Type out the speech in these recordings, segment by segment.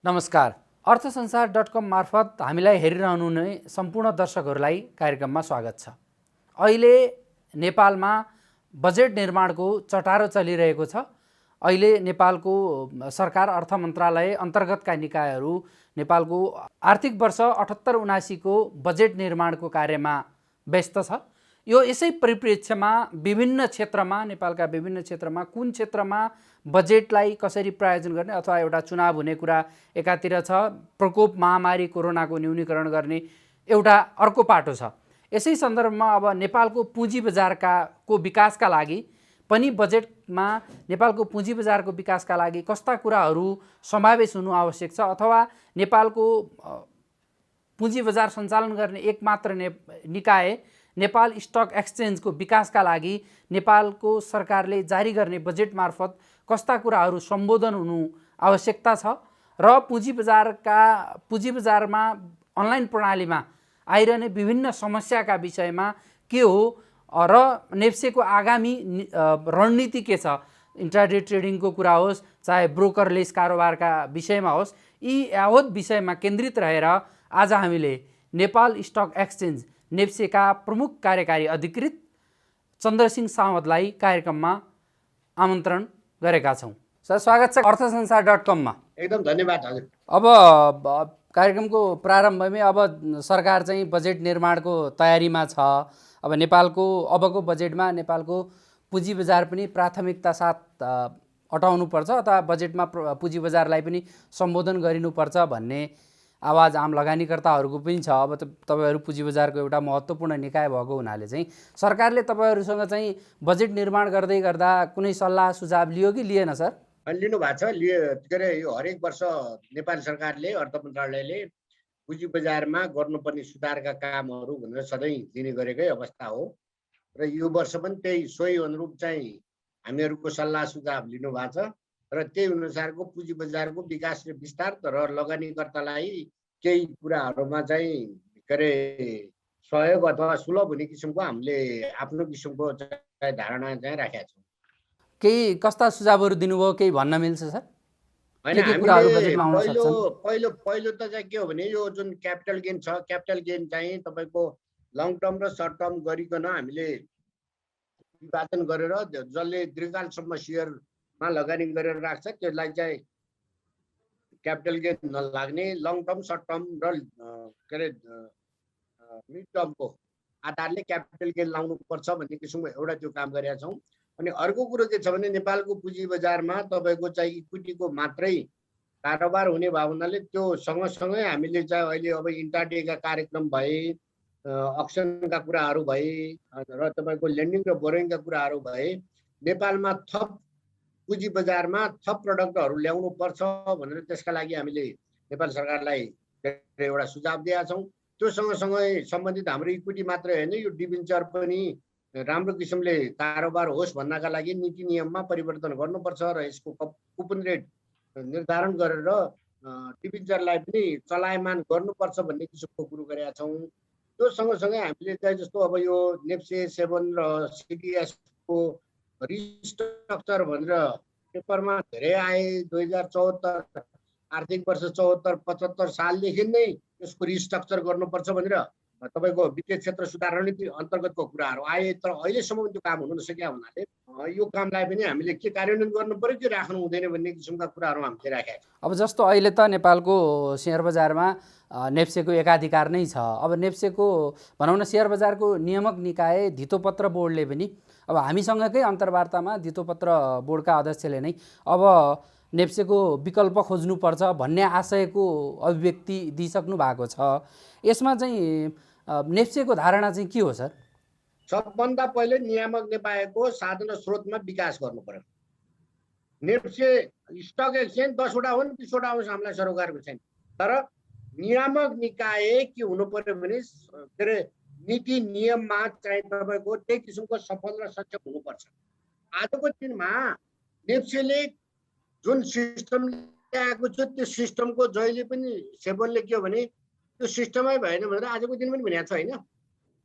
नमस्कार। अर्थसंसार.com मार्फत हामीलाई हेरिरहनु हुने सम्पूर्ण दर्शकहरूलाई कार्यक्रममा स्वागत छ। अहिले नेपालमा बजेट निर्माणको चटारो चलिरहेको छ। अहिले नेपालको सरकार अर्थ मन्त्रालय अन्तर्गतका निकायहरू नेपालको आर्थिक वर्ष 78-79 को बजेट निर्माणको कार्यमा व्यस्त छ। यो यसै परिप्रेक्ष्यमा विभिन्न क्षेत्रमा नेपालका विभिन्न क्षेत्रमा कुन क्षेत्रमा बजेटलाई कसरी प्रायोजन गर्ने अथवा एउटा चुनाव हुने कुरा एकातिर छ, प्रकोप महामारी कोरोनाको न्यूनीकरण गर्ने एउटा अर्को पाटो छ। यसै सन्दर्भमा अब नेपालको पुँजी बजारको विकासका लागि पनि बजेटमा नेपालको पुँजी बजारको विकासका लागि कस्ता कुराहरू समावेश हुनु आवश्यक छ अथवा नेपालको पुँजी बजार सञ्चालन गर्ने एकमात्र निकाय नेपाल स्टक एक्सचेन्जको विकासका लागि नेपालको सरकारले जारी गर्ने बजेट मार्फत कस्ता कुराहरू सम्बोधन हुनु आवश्यकता छ र पुँजी बजारमा अनलाइन प्रणालीमा आइरहने विभिन्न समस्याका विषयमा के हो र नेप्सेको आगामी रणनीति के छ, इन्ट्राडे ट्रेडिङको कुरा होस् चाहे ब्रोकरलेस कारोबारका विषयमा होस्, यी यावत विषयमा केन्द्रित रहेर आज हामीले नेपाल स्टक एक्सचेन्ज नेप्सेका प्रमुख कार्यकारी अधिकृत चन्द्रसिंह सावन्तलाई कार्यक्रममा आमन्त्रण गरेका छौँ। सर, स्वागत छ अर्थसंसार.com मा। एकदम धन्यवाद हजुर। अब कार्यक्रमको प्रारम्भमै अब सरकार चाहिँ बजेट निर्माणको तयारीमा छ। अब नेपालको अबको बजेटमा नेपालको पुँजी बजार पनि प्राथमिकता साथ अटाउनुपर्छ अथवा बजेटमा पुँजी बजारलाई पनि सम्बोधन गरिनुपर्छ भन्ने आवाज आम लगानीकर्ताहरूको पनि छ। अब तपाईहरू पुँजी बजारको एउटा महत्त्वपूर्ण निकाय भएको हुनाले चाहिँ सरकारले तपाईहरूसँग चाहिँ बजेट निर्माण गर्दै गर्दा कुनै सल्लाह सुझाव लियो कि लिएन सर? लिनु भएको छ। के अरे यो हरेक वर्ष नेपाल सरकारले अर्थ मन्त्रालयले पुँजी बजारमा गर्नुपर्ने सुधारका कामहरू भनेर सधैँ दिने गरेकै अवस्था हो र यो वर्ष पनि त्यही सोही अनुरूप चाहिँ हामीहरूको सल्लाह सुझाव लिनु भएको छ र त्यही अनुसारको पुँजी बजारको विकास र विस्तार र लगानीकर्तालाई केही कुराहरूमा चाहिँ के अरे सहयोग अथवा सुलभ हुने किसिमको हामीले आफ्नो किसिमको धारणा चाहिँ राखेका छौँ। केही कस्ता सुझावहरू दिनुभयो, केही भन्न मिल्छ सर? होइन, हामीले पहिलो त चाहिँ के हो भने यो जुन क्यापिटल गेन छ, क्यापिटल गेन चाहिँ तपाईँको लङ टर्म र सर्ट टर्म गरिकन हामीले विभाजन गरेर जसले दीर्घकालसम्म सेयरमा लगानी गरेर राख्छ त्यसलाई चाहिँ क्यापिटल गेन नलाग्ने, लङ टर्म सर्ट टर्म र के अरे मिड टर्मको आधारले क्यापिटल गेन लाउनुपर्छ भन्ने किसिमको एउटा त्यो काम गरेका छौँ। अनि अर्को कुरो के छ भने नेपालको पुँजी बजारमा तपाईँको चाहिँ इक्विटीको मात्रै कारोबार हुने भावनाले त्यो सँगसँगै हामीले चाहिँ अहिले अब इन्ट्राडेका कार्यक्रम भए, अक्सनका कुराहरू भए र तपाईँको लेन्डिङ र बोरोइङका कुराहरू भए नेपालमा थप पुँजी बजारमा थप प्रडक्टहरू ल्याउनु पर्छ भनेर त्यसका लागि हामीले नेपाल सरकारलाई एउटा सुझाव दिएका छौँ। त्यो सँगसँगै सम्बन्धित हाम्रो इक्विटी मात्रै होइन, यो डिबेन्चर पनि राम्रो किसिमले कारोबार होस् भन्नका लागि नीति नियममा परिवर्तन गर्नुपर्छ र यसको कुपन रेट निर्धारण गरेर डिबेन्चरलाई पनि चलायमान गर्नुपर्छ भन्ने किसिमको कुरो गरेका छौँ। त्यो सँगसँगै हामीले चाहिँ जस्तो अब यो नेप्से 7 र सिडिएसको रिस्ट्रक्चर भनेर पेपरमा धेरै आए। 2074 आर्थिक वर्ष 74-75 सालदेखि नै यसको रिस्ट्रक्चर गर्नुपर्छ भनेर तपाईँको वित्तीय क्षेत्र सुधार रणनीति अन्तर्गतको कुराहरू आए, तर अहिलेसम्म त्यो काम हुन नसकेका हुनाले यो कामलाई पनि हामीले के कार्यान्वयन गर्नु पर्यो कि राख्नु हुँदैन भन्ने किसिमका कुराहरू हामीले राखेका छौँ। अब जस्तो अहिले त नेपालको सेयर बजारमा नेप्सेको एकाधिकार नै छ। अब नेप्सेको भनौँ न सेयर बजारको नियामक निकाय धितोपत्र बोर्डले पनि अब हामीसँगकै अन्तर्वार्तामा धितोपत्र बोर्डका अध्यक्षले नै अब नेप्सेको विकल्प खोज्नुपर्छ भन्ने आशयको अभिव्यक्ति दिइसक्नु भएको छ। यसमा चाहिँ नेप्सेको धारणा चाहिँ के हो सर? सबभन्दा पहिले नियामक निकायको साधन र स्रोतमा विकास गर्नु पर्यो। नेप्से स्टक एक्सचेन्ज 10 वटा हुन् 20 वटा होस्, हामीलाई सरोकारको छैन, तर नियामक निकाय के हुनु पर्यो भने के अरे नीति नियममा चाहिँ तपाईँको त्यही किसिमको सफल र सक्षम हुनुपर्छ। आजको दिनमा नेप्सेले जुन सिस्टम ल्याएको छ त्यो सिस्टमको जहिले पनि 7ले के हो भने त्यो सिस्टमै भएन भनेर आजको दिन पनि भनेको छ होइन।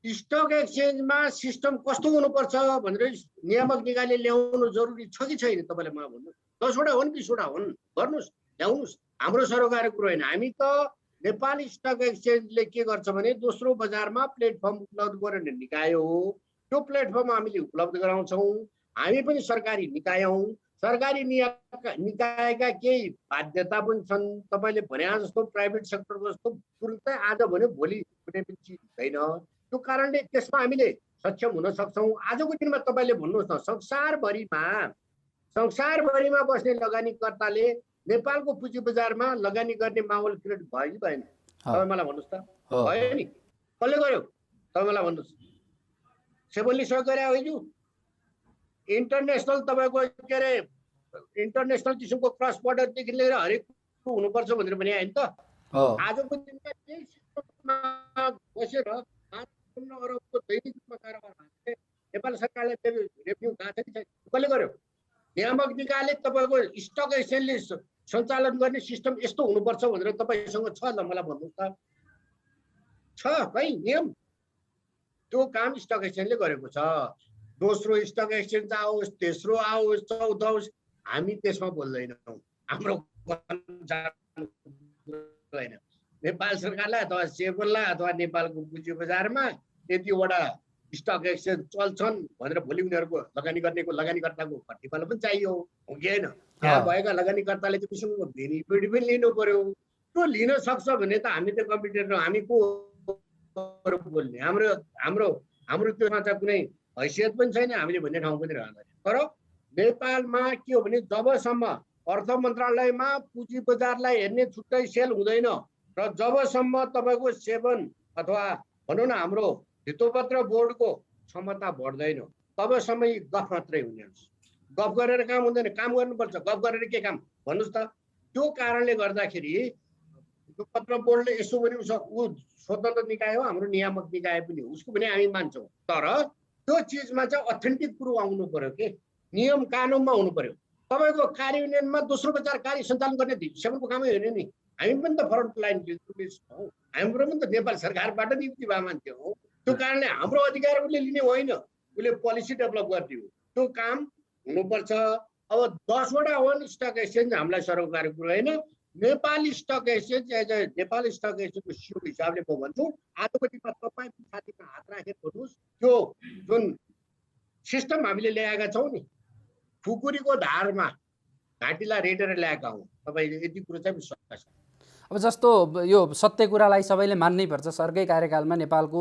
स्टक एक्सचेन्जमा सिस्टम कस्तो हुनुपर्छ भनेर नियामक निकायले ल्याउनु जरुरी छ कि छैन? तपाईँले मलाई भन्नु। 10 वटा हुन् 20 वटा हुन्, गर्नुहोस्, ल्याउनुहोस्। हाम्रो सरोकारको कुरो होइन। हामी त नेपाल स्टक एक्सचेन्जले के गर्छ भने दोस्रो बजारमा प्लेटफर्म उपलब्ध गराउने निकाय हो। त्यो प्लेटफर्म हामीले उपलब्ध गराउँछौँ। हामी पनि सरकारी निकाय हौँ। सरकारी निकायका केही बाध्यता पनि छन्। तपाईँले भने जस्तो प्राइभेट सेक्टरको जस्तो तुरुन्तै आज भन्यो भोलि कुनै पनि चिज हुँदैन। त्यो कारणले त्यसमा हामीले सक्षम हुन सक्छौँ। आजको दिनमा तपाईँले भन्नुहोस् न, संसारभरिमा बस्ने लगानीकर्ताले नेपालको पुँजी बजारमा लगानी गर्ने माहौल क्रिएट भयो कि भएन? तपाईँ मलाई भन्नुहोस् त। भयो नि? कसले गर्यो? तपाईँ मलाई भन्नुहोस्। सेभनले सहयोग गरे होइन? इन्टरनेसनल तपाईँको के अरे इन्टरनेसनल किसिमको क्रस बोर्डरदेखि लिएर हरेक हुनुपर्छ भनेर भने होइन त? आजको दिनमा त्यही सिस्टममा बसेर 5 अरबको दैनिक रूपमा कारोबार भएको नेपाल सरकारले रेभेन्यू गएको छ कि छैन? कसले गर्यो? नियामक निकायले तपाईँको स्टक एक्सचेन्जले सञ्चालन गर्ने सिस्टम यस्तो हुनुपर्छ भनेर तपाईँसँग छ ल? मलाई भन्नुहोस् त। छ कहीँ नियम? त्यो काम स्टक एक्सचेन्जले गरेको छ। दोस्रो स्टक एक्सचेन्ज आओस्, तेस्रो आओस्, चौथो आओस्, हामी त्यसमा बोल्दैनौँ। हाम्रो होइन। नेपाल सरकारलाई अथवा सेबललाई अथवा नेपालको पुँजी बजारमा यतिवटा स्टक एक्सचेन्ज चल्छन् भनेर भोलि उनीहरूको लगानीकर्ताको प्रतिफल पनि चाहियो, हो कि होइन? त्यहाँ भएका लगानीकर्ताले त्योसँग बेनिफिट पनि लिनु पर्यो। त्यो लिन सक्छ भने त हामी त कम्पिटेटर, हामी को बोल्ने? हाम्रो त्योमा त कुनै हैसियत पनि छैन, हामीले भन्ने ठाउँ पनि रहँदैन। तर नेपालमा के हो भने जबसम्म अर्थ मन्त्रालयमा पुँजी बजारलाई हेर्ने छुट्टै सेल हुँदैन र जबसम्म तपाईँको सेवन अथवा भनौँ न हाम्रो भित्तोपत्र बोर्डको क्षमता बढ्दैन तबसम्म गफ मात्रै हुने। गफ गरेर काम हुँदैन, काम गर्नुपर्छ। गफ गरेर के काम भन्नुहोस् त? त्यो कारणले गर्दाखेरि भित्तोपत्र बोर्डले यसो भने ऊ स्वतन्त्र निकाय हो, हाम्रो नियामक निकाय पनि हो, उसको पनि हामी मान्छौँ। तर त्यो चिजमा चाहिँ अथेन्टिक कुरो आउनु पर्यो के नियम कानुनमा हुनु पर्यो। तपाईँको कार्यान्वयनमा दोस्रो बजार कार्य सञ्चालन गर्ने सेवनको कामै होइन नि। हामी पनि त फ्रन्ट लाइन हौ, हाम्रो पनि त नेपाल सरकारबाट नियुक्ति भए मान्छे हो। त्यो कारणले हाम्रो अधिकार उसले लिने होइन, उसले पोलिसी डेभलप गर्ने हो। त्यो काम हुनुपर्छ। अब 10वटा वन स्टक एक्सचेन्ज हामीलाई सरोकारको कुरो होइन। Nepal stock exchange as a Nepal stock एक्सचेन्जको सिओ हिसाबले म भन्छु, आजको दिनमा तपाईँ साथीमा हात राखेर भन्नुहोस्, त्यो जुन सिस्टम हामीले ल्याएका छौँ नि, खुकुरीको धारमा घाँटीलाई रेटेर ल्याएका हौँ। तपाईँले यति कुरो चाहिँ विश्वास छ। अब जस्तो यो सत्य कुरालाई सबैले मान्नै पर्छ। सरकै कार्यकालमा नेपालको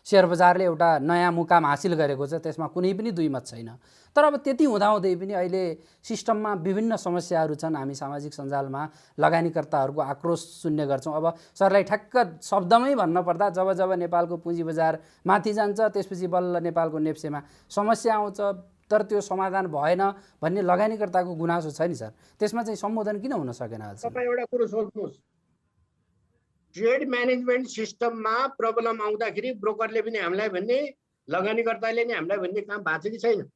सेयर बजारले एउटा नयाँ मुकाम हासिल गरेको छ, त्यसमा कुनै पनि दुई मत छैन। तर अब त्यति हुँदाहुँदै पनि अहिले सिस्टममा विभिन्न समस्याहरू छन्। हामी सामाजिक सञ्जालमा लगानीकर्ताहरूको आक्रोश सुन्ने गर्छौँ। अब सरलाई ठ्याक्क शब्दमै भन्न पर्दा जब जब नेपालको पुँजी बजार माथि जान्छ त्यसपछि बल्ल नेपालको नेप्सेमा समस्या आउँछ, तर त्यो समाधान भएन भन्ने लगानीकर्ताको गुनासो छ नि सर, त्यसमा चाहिँ सम्बोधन किन हुन सकेन? तपाईँ एउटा कुरो सोध्नुहोस्, ट्रेड म्यानेजमेन्ट सिस्टममा प्रब्लम आउँदाखेरि ब्रोकरले पनि हामीलाई भन्ने, लगानीकर्ताले नि हामीलाई भन्ने काम भएको छ कि छैन?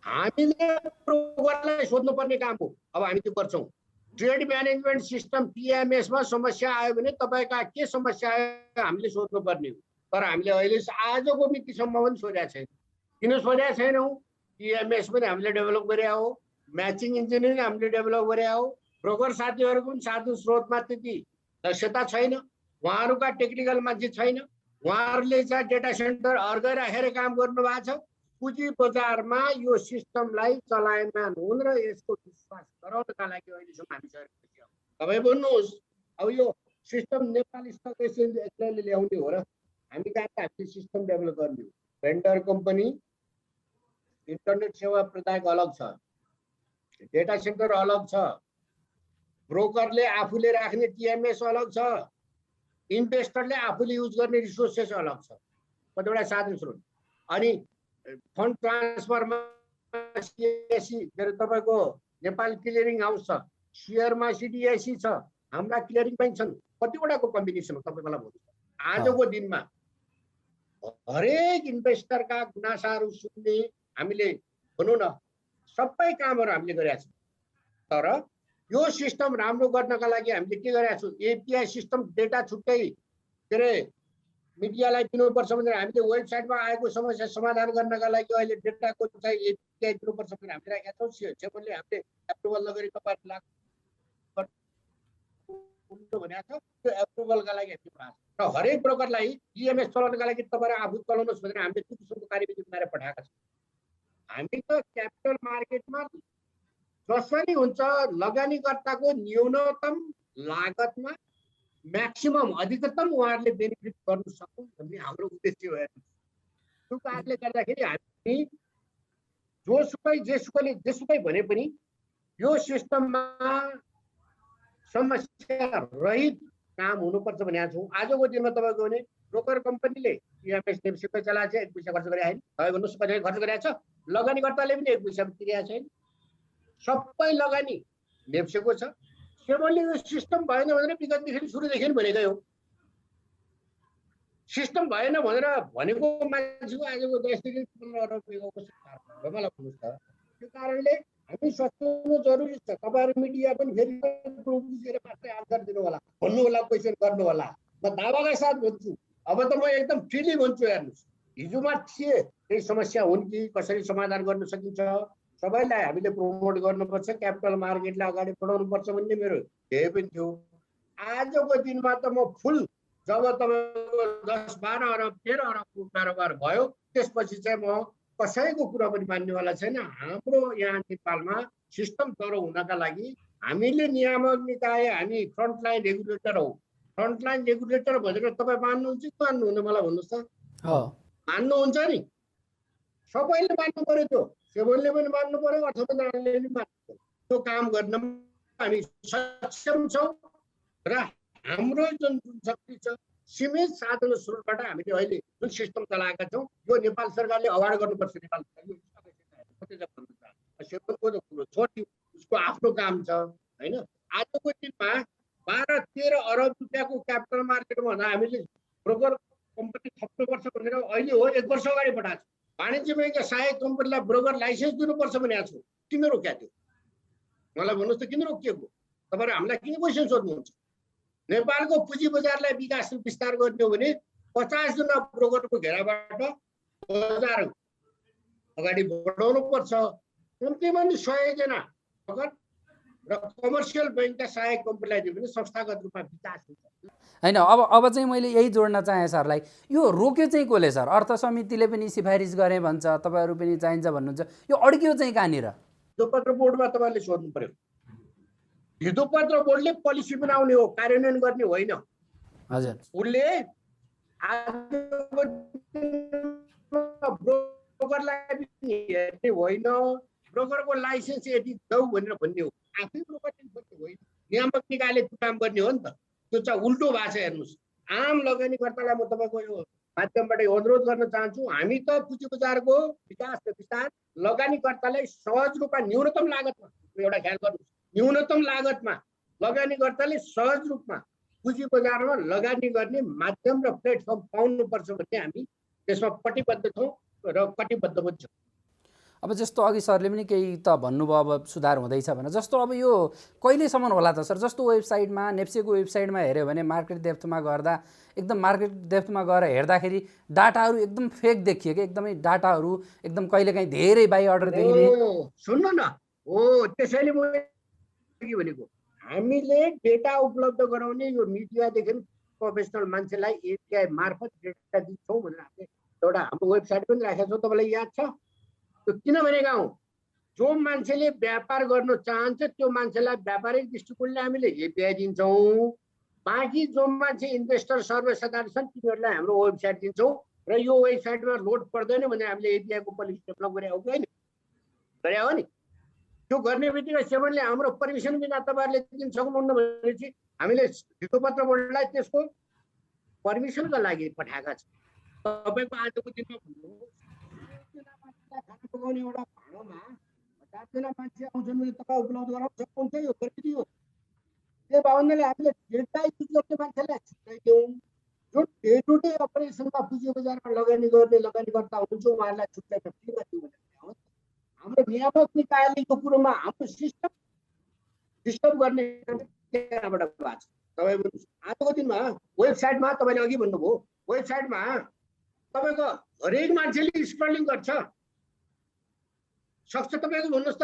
हामीले ब्रोकरलाई सोध्नुपर्ने काम हो। अब हामी त्यो गर्छौँ। ट्रेड म्यानेजमेन्ट सिस्टम पिएमएसमा समस्या आयो भने तपाईँका के समस्या आयो हामीले सोध्नुपर्ने हो। तर हामीले अहिले आजको मितिसम्म पनि सोधेका छैन। किन सोधेका छैनौँ? पिएमएस पनि हामीले डेभलप गरे हो, म्याचिङ इन्जिन पनि हामीले डेभलप गरे हो। ब्रोकर साथीहरूको पनि साधन स्रोतमा त्यति दक्षता छैन, उहाँहरूका टेक्निकल मान्छे छैन, उहाँहरूले चाहिँ डेटा सेन्टर अर्कै राखेर काम गर्नु भएको छ। पुँजी बजारमा यो सिस्टमलाई चलायमान हुन र यसको विश्वास गराउनका लागि अहिलेसम्म हामी सकेका छौँ। तपाईँ भन्नुहोस्, अब यो सिस्टम नेपाल स्टक एक्सचेन्ज एक्टले ल्याउने हो र हामी कहाँ हामीले सिस्टम डेभलप गर्ने हो? भेन्डर कम्पनी, इन्टरनेट सेवा प्रदायक अलग छ, डेटा सेन्टर अलग छ, ब्रोकरले आफूले राख्ने टिएमएस अलग छ, इन्भेस्टरले आफूले युज गर्ने रिसोर्सेस अलग छ, कतिवटा साधन स्रोत। अनि फन्ड ट्रान्सफरमा सिएससी तपाईँको नेपाल क्लियरिङ हाउस छ, सेयरमा सिडिएससी छ, हाम्रा क्लियरिङ ब्याङ्क छन्, कतिवटाको कम्बिनेसन हो। तपाईँ मलाई भन्नुहोस्, आजको दिनमा हरेक इन्भेस्टरका गुनासाहरू सुन्ने हामीले भनौँ न सबै कामहरू हामीले गरेका छौँ। तर यो सिस्टम राम्रो गर्नका लागि हामीले के गरेका छौँ? एपिआई सिस्टम डेटा छुट्टै के अरे मिडियालाई दिनुपर्छ भनेर हामीले वेबसाइटमा आएको समस्या समाधान गर्नका लागि अहिले डेटाको चाहिँ एपिआई दिनुपर्छ भनेर हामीले राखेका छौँ। सेबनले हामीले एप्रुभल नगरी तपाईँहरू भनेको छ त्यो एप्रुभलका लागि हामी पठाएको र हरेक ब्रोकरलाई इएमएस चलाउनका लागि तपाईँहरू आफू चलाउनुहोस् भनेर हामीले त्यो किसिमको कार्यविधि बनाएर पठाएका छौँ। हामी त क्यापिटल मार्केटमा जसरी हुन्छ लगानीकर्ताको न्यूनतम लागतमा म्याक्सिमम अधिकतम उहाँहरूले बेनिफिट गर्नु सक्छौँ भन्ने हाम्रो उद्देश्य हो। त्यो कारणले गर्दाखेरि हामी जेसुकै भने पनि यो सिस्टममा समस्या रहित काम हुनुपर्छ भनेको छौँ। आजको दिनमा तपाईँको भने ब्रोकर कम्पनीले इएमएस नेप्सेको चलाएको छ, 1 पैसा खर्च गरेको छैन। तपाईँ भन्नुहोस् कति खर्च गरेको छ? लगानीकर्ताले पनि 1 पैसा तिरेको छैन। सबै लगानी नेप्सेको छ। सेबनले यो सिस्टम भएन भनेर विगतदेखि सुरुदेखि भनेकै हो। सिस्टम भएन भनेर भनेको मान्छेको आजको 10 देखि 15 अरब रुपैयाँको हो मलाई भन्नुहोस् त। त्यो कारणले हामी सच्याउनु जरुरी छ। तपाईँहरू मिडिया पनि फेरि बुझेर मात्रै आन्सर दिनु होला, भन्नु होला, क्वेसन गर्नु होला। म दावाका साथ भन्छु, अब त म एकदम फ्रिली भन्छु। हेर्नुहोस्, हिजोमा थिए केही समस्या हुन् कि कसरी समाधान गर्न सकिन्छ, सबैलाई हामीले प्रमोट गर्नुपर्छ, क्यापिटल मार्केटलाई अगाडि बढाउनुपर्छ भन्ने मेरो ध्येय पनि थियो। आजको दिनमा त म फुल जब तपाईँको 10, 12 अरब 13 अरबको कारोबार भयो त्यसपछि चाहिँ म कसैको कुरा पनि मान्नेवाला छैन। हाम्रो यहाँ नेपालमा सिस्टम तरो हुनका लागि हामीले नियामक निकाय, हामी फ्रन्टलाइन रेगुलेटर हौ। फ्रन्टलाइन रेगुलेटर भनेर तपाईँ मान्नुहुन्छ कि मान्नुहुन्न मलाई भन्नुहोस् त? मान्नुहुन्छ नि? सबैले मान्नु पर्यो। त्यो सेबनले पनि मान्नु पर्यो, अर्थ मन्त्रालयले पनि मान्नु पर्यो। त्यो काम गर्न हामी सक्षम छौँ र हाम्रो जुन शक्ति छ सीमित साधन स्रोतबाट हामीले अहिले जुन सिस्टम चलाएका छौँ यो नेपाल सरकारले अगाडि गर्नुपर्छ। नेपाल सेबनको छोटी उसको आफ्नो काम छ होइन। आजको दिनमा 12-13 अरब रुपियाँको क्यापिटल मार्केटमा भन्दा हामीले ब्रोकर कम्पनी थप्नुपर्छ भनेर अहिले हो 1 वर्ष अगाडि पठाएको छ। वाणिज्य ब्याङ्कका सहायक कम्पनीलाई ब्रोकर लाइसेन्स दिनुपर्छ भनेको छु। किन रोक्या थियो? मलाई भन्नुहोस् त किन रोकिएको? तपाईँहरू हामीलाई किन क्वेसन सोध्नुहुन्छ? नेपालको पुँजी बजारलाई विकास विस्तार गर्ने हो भने 50 जना ब्रोकरको घेराबाट बजार अगाडि बढाउनु पर्छ। कम्तीमा नि 100 जना ब्रोकर र कमर्सियल ब्याङ्कका सहायक कम्पनीलाई दियो भने संस्थागत रूपमा विकास हुन्छ हैन। अब चाहिँ मैले यही जोड्न चाहे सरलाई, यो रोक्यो चाहिँ कसले सर? अर्थ समितिले पनि सिफारिस गरे भन्छ, तपाईँहरू पनि चाहिन्छ भन्नुहुन्छ, यो अड्कियो चाहिँ कहाँनिर? हितोपत्र बोर्डमा तपाईँले सोध्नु पर्यो। हितोपत्र बोर्डले पोलिसी बनाउने हो, कार्यान्वयन गर्ने होइन। हजुर, उसले ब्रोकरलाई पनि हेर्ने होइन, ब्रोकरको लाइसेन्स यदि दौ भनेर भन्ने हो। आफै ब्रोकरले होइन, नियामक निकायले त्यो काम गर्ने हो नि त। त्यो चाहिँ उल्टो भएको छ। हेर्नुहोस्, आम लगानीकर्तालाई म तपाईँको यो माध्यमबाट अनुरोध गर्न चाहन्छु, हामी त पुँजी बजारको विकास र विस्तार लगानीकर्तालाई सहज रूपमा न्यूनतम लागतमा, एउटा ख्याल गर्नुहोस्, न्यूनतम लागतमा लगानीकर्ताले सहज रूपमा पुँजी बजारमा लगानी गर्ने माध्यम र प्लेटफर्म पाउनुपर्छ भन्ने हामी त्यसमा कटिबद्ध छौँ र कटिबद्ध पनि छौँ। अब जस्तो अघि सरले पनि केही त भन्नुभयो, अब सुधार हुँदैछ भने, जस्तो अब यो कहिलेसम्म होला त सर? जस्तो वेबसाइटमा, नेप्सेको वेबसाइटमा हेऱ्यो भने मार्केट डेप्थमा गर्दा एकदम मार्केट डेप्थमा गएर हेर्दाखेरि डाटाहरू एकदम फेक देखियो कि, एकदमै डाटाहरू एकदम कहिलेकाहीँ धेरै बाई अर्डर देखिने। सुन्नु न, हो त्यसैले म के भनेको, हामीले डेटा उपलब्ध गराउने यो मिडियादेखि प्रोफेसनल मान्छेलाई एपिआई मार्फत डेटा दिन्छौँ भनेर हामीले एउटा हाम्रो वेबसाइट पनि राखेका छौँ। तपाईँलाई याद छ? त्यो किन भनेका हौँ, जो मान्छेले व्यापार गर्न चाहन्छ त्यो मान्छेलाई व्यापारिक दृष्टिकोणले हामीले एपिआई दिन्छौँ। बाँकी जो मान्छे इन्भेस्टर सर्वसाधारण छन् तिनीहरूलाई हाम्रो वेबसाइट दिन्छौँ र यो वेबसाइटमा लोड पर्दैन भने हामीले एपिआईको पोलिसी डेभलप गरे हो कि होइन? गरे हो नि? त्यो गर्ने बित्तिकै सेबनले हाम्रो पर्मिसन बिना तपाईँहरूले दिन सक्नुहुन्न भनेपछि हामीले हितोपत्र बोर्डलाई त्यसको पर्मिसनका लागि पठाएका छौँ। तपाईँको आजको दिनमा खाना पकाउने एउटा भाँडोमा 50 जना मान्छे आउँछन् भने तपाईँ उपलब्ध गराउन सक्नुहुन्छ? यो गरिदियो। त्यो भावनाले हामीले डेटा युज गर्ने मान्छेलाई छुट्याइ दियौँ। जुन डे टु डे अपरेसनमा पुँजी बजारमा लगानी गर्ने लगानीकर्ता हुनुहुन्छ उहाँहरूलाई छुट्याएर फ्रीमा दिउँ भनेर हाम्रो नियामक निकायले यो कुरोमा हाम्रो सिस्टम गर्ने त्यहाँबाट भएको छ। तपाईँ आजको दिनमा वेबसाइटमा तपाईँले अघि भन्नुभयो वेबसाइटमा तपाईँको हरेक मान्छेले स्पेलिङ गर्छ, सक्छ तपाईँको भन्नुहोस् त?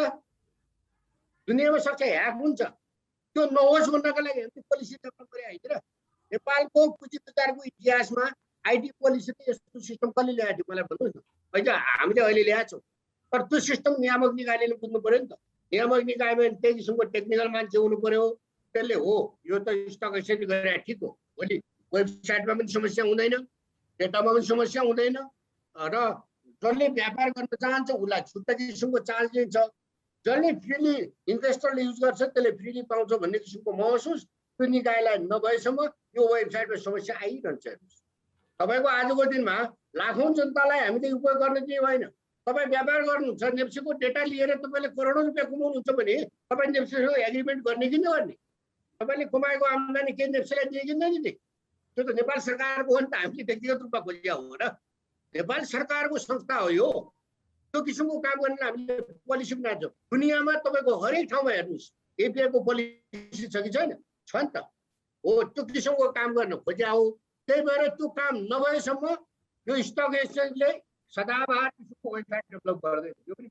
दुनियाँमा सक्छ, ह्याक हुन्छ। त्यो नहोस् भन्नको लागि हामीले पोलिसी डेभलप गरे होइन र? नेपालको पुँजी बजारको इतिहासमा आइटी पोलिसी त यस्तो सिस्टम कसले ल्याएको थियो मलाई भन्नुहोस् न? होइन, हामीले अहिले ल्याएको छौँ, तर त्यो सिस्टम नियामक निकायले बुझ्नु पर्यो नि त। नियामक निकायमा त्यही किसिमको टेक्निकल मान्छे हुनु पर्यो, त्यसले हो यो त स्टक एक्सचेन्ज गरेर ठिक हो, भोलि वेबसाइटमा पनि समस्या हुँदैन, डेटामा पनि समस्या हुँदैन, र जसले व्यापार गर्न चाहन्छ उसलाई छुट्टै किसिमको चार्ज दिन्छ, जसले फ्रीली इन्भेस्टरले युज गर्छ त्यसले फ्रीली पाउँछ भन्ने किसिमको महसुस त्यो निकायलाई नभएसम्म यो वेबसाइटमा समस्या आइरहन्छ। तपाईँको आजको दिनमा लाखौँ जनतालाई हामीले उपयोग गर्न दिए होइन। तपाईँ व्यापार गर्नुहुन्छ, नेप्सीको डेटा लिएर तपाईँले करोडौँ रुपियाँ कमाउनुहुन्छ भने तपाईँ नेप्सीसँग एग्रिमेन्ट गर्ने कि नगर्ने? तपाईँले कमाएको आम्दानी केही नेप्सीलाई दिए कि नदिने? त्यो त नेपाल सरकारको हो नि त, हामीले व्यक्तिगत रूपमा खोजिया हो र? नेपाल सरकारको संस्था हो यो। त्यो किसिमको काम गर्न हामीले पोलिसी बनाउँछौँ। दुनियाँमा तपाईँको हरेक ठाउँमा हेर्नुहोस् एपिआईको पोलिसी छ कि छैन? छ नि त। हो, त्यो किसिमको काम गर्न खोजिया हो। त्यही भएर त्यो काम नभएसम्म यो स्टक एक्सचेन्जले सदाबहार किसिमको वेबसाइट डेभलप गर्दैन। यो पनि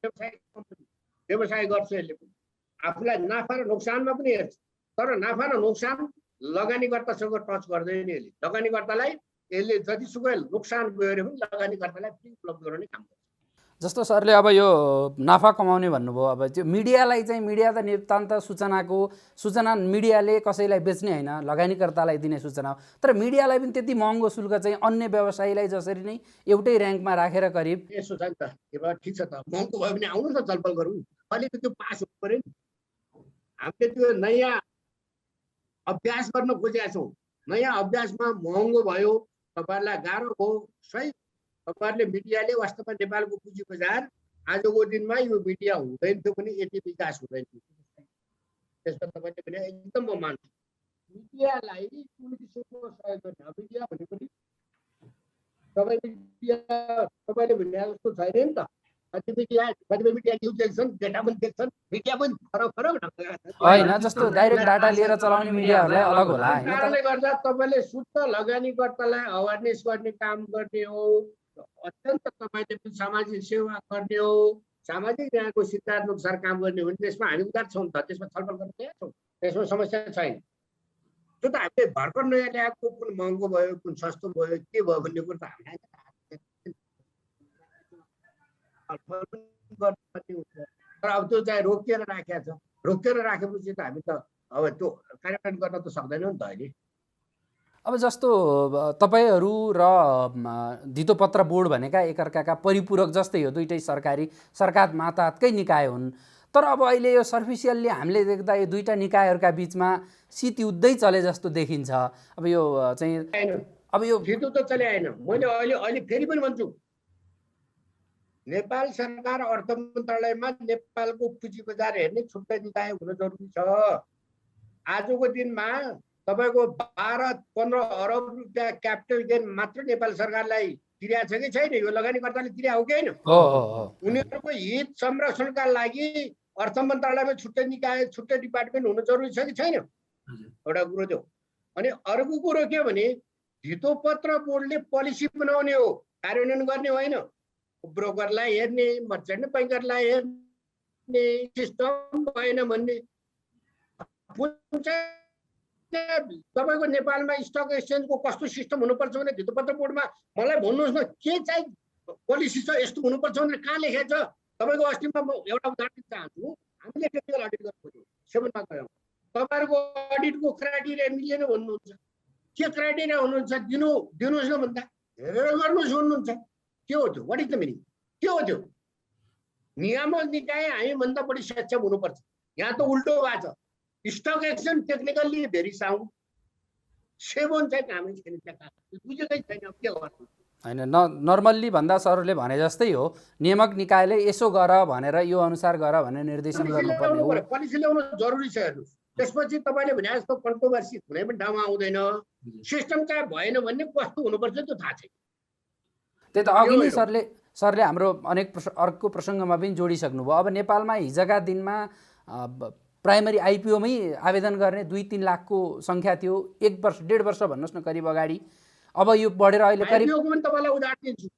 व्यवसाय गर्छ, यसले पनि आफूलाई नाफा र नोक्सानमा पनि हेर्छ, तर नाफा र नोक्सान लगानीकर्तासँग टच गर्दैन यसले। लगानीकर्तालाई यसले जतिसुकै नोक्सान गयो भने पनि लगानीकर्तालाई फ्री उपलब्ध गराउने काम गर्छ। जस्तो सरले अब यो नाफा कमाउने भन्नुभयो, अब त्यो मिडियालाई चाहिँ, मिडिया त नितान्त सूचना मिडियाले कसैलाई बेच्ने होइन, लगानीकर्तालाई दिने सूचना हो। तर मिडियालाई पनि त्यति महँगो शुल्क चाहिँ अन्य व्यवसायीलाई जसरी नै एउटै ऱ्याङ्कमा राखेर करिब यसो छ नि त। ठिक छ त, महँगो भयो भने आउनुहोस् न छलफल गरौँ। अलिकति त्यो पास हुनु पऱ्यो नि। हामीले त्यो नयाँ अभ्यास गर्न खोजेका छौँ। नयाँ अभ्यासमा महँगो भयो, तपाईँहरूलाई गाह्रो भयो, सही। तपाईँहरूले मिडियाले वास्तवमा नेपालको पुँजी बजार आजको दिनमा यो मिडिया हुँदैन थियो भने यति विकास हुँदैन थियो। त्यसमा तपाईँले भने एकदम म मान्छु। मिडियालाई कुन किसिमको सहयोग गर्ने? मिडिया भनेको नि तपाईँले भने जस्तो छैन नि त। कतिपय मिडिया न्युज देख्छन्, डेटा पनि देख्छन्, मिडिया पनि फरक होइन। जस्तो डाइरेक्ट डाटा लिएर चलाउने मिडियाहरूलाई अलग होला होइन। कारणले गर्दा तपाईँले शुद्ध लगानीकर्तालाई अवेरनेस गर्ने काम गर्ने हो। अत्यन्त तपाईँले पनि सामाजिक सेवा गर्ने हो, सामाजिक न्यायको सिद्धान्त अनुसार काम गर्ने हो भने त्यसमा हामी उदार छौँ त, त्यसमा छलफल गर्न तयार छौँ, त्यसमा समस्या छैन। त्यो त हामीले भर्खर नयाँ ल्याएको कुन महँगो भयो, कुन सस्तो भयो, के भयो भन्ने कुरो त हामीलाई तर अब त्यो चाहिँ रोकिएर राखेको छ। रोकिएर राखेपछि त हामी त अब त्यो कार्यान्वयन गर्न त सक्दैनौँ नि त अहिले। अब जस्तो तपाईँहरू र धितोपत्र बोर्ड भनेका एकअर्काका परिपूरक जस्तै हो, दुइटै सरकार मातहतकै निकाय हुन्। तर अब अहिले यो सर्फिसियल्ली हामीले देख्दा यो दुईटा निकायहरूका बिचमा शीत युद्धै चले जस्तो देखिन्छ। अब यो चाहिँ अब यो शीत युद्ध चले आएन। मैले अहिले फेरि पनि भन्छु, नेपाल सरकार अर्थ मन्त्रालयमा नेपालको पुँजी बजार हेर्ने छुट्टै निकाय हुन जरुरी छ। आजको दिनमा तपाईँको 12-15 अरब रुपियाँ क्यापिटल गेन मात्र नेपाल सरकारलाई तिरेको छ कि छैन? यो लगानीकर्ताले तिरेको हो कि होइन? उनीहरूको हित संरक्षणका लागि अर्थ मन्त्रालयमा छुट्टै निकाय, छुट्टै डिपार्टमेन्ट हुन जरुरी छ कि छैन? एउटा कुरो त्यो। अनि अर्को कुरो के भने धितोपत्र बोर्डले पोलिसी बनाउने हो, कार्यान्वयन गर्ने होइन। ब्रोकरलाई हेर्ने, मर्चेन्ट बैंकरलाई हेर्ने, सिस्टम भएन भन्ने। तपाईँको नेपालमा स्टक एक्सचेन्जको कस्तो सिस्टम हुनुपर्छ भने धितोपत्र बोर्डमा मलाई भन्नुहोस् न, के चाहिँ पोलिसी छ यस्तो हुनुपर्छ भनेर कहाँ लेखेको छ? तपाईँको अस्तिमा म एउटा उदाहरण दिन चाहन्छु। हामीले टेक्निकल अडिट गर्न खोज्यौँ, 7 मा गयौँ। तपाईँहरूको अडिटको क्राइटेरिया मिलेन भन्नुहुन्छ। के क्राइटेरिया हुनुहुन्छ दिनुहोस् न भन्दा हेरेर गर्नुहोस् भन्नुहुन्छ। के हो त्यो? What is the meaning? के हो त्यो? नियामक निकाय हामीभन्दा बढी सक्षम हुनुपर्छ। यहाँ त उल्टो भएको छ। Stock exchange technically very sound, सेवन चाहिँ कामै छैन, बुझेकै छैन के गर्नु। होइन, नर्मल्ली भन्दा सरले भने जस्तै हो, नियामक निकायले यसो गर भनेर यो अनुसार गर भनेर निर्देशन गर्नुपर्ने हो। पोलिसी ल्याउनु जरुरी छ। हेर्नुहोस्, त्यसपछि तपाईँले भने जस्तो कन्ट्रोभर्सी कुनै पनि ठाउँमा आउँदैन। सिस्टम चाहिँ भएन भन्ने कस्तो हुनुपर्छ त्यो थाहा छैन। त्यही त अघि नै सरले हाम्रो अर्को प्रसङ्गमा पनि जोडिसक्नुभयो। अब नेपालमा हिजोका दिनमा प्राइमरी आइपिओमै आवेदन गर्ने 2-3 लाखको सङ्ख्या थियो। 1 वर्ष 1.5 वर्ष भन्नुहोस् न करिब अगाडि। अब यो बढेर अहिले करिब आइपिओको पनि तपाईँलाई उदाहरण दिन्छु।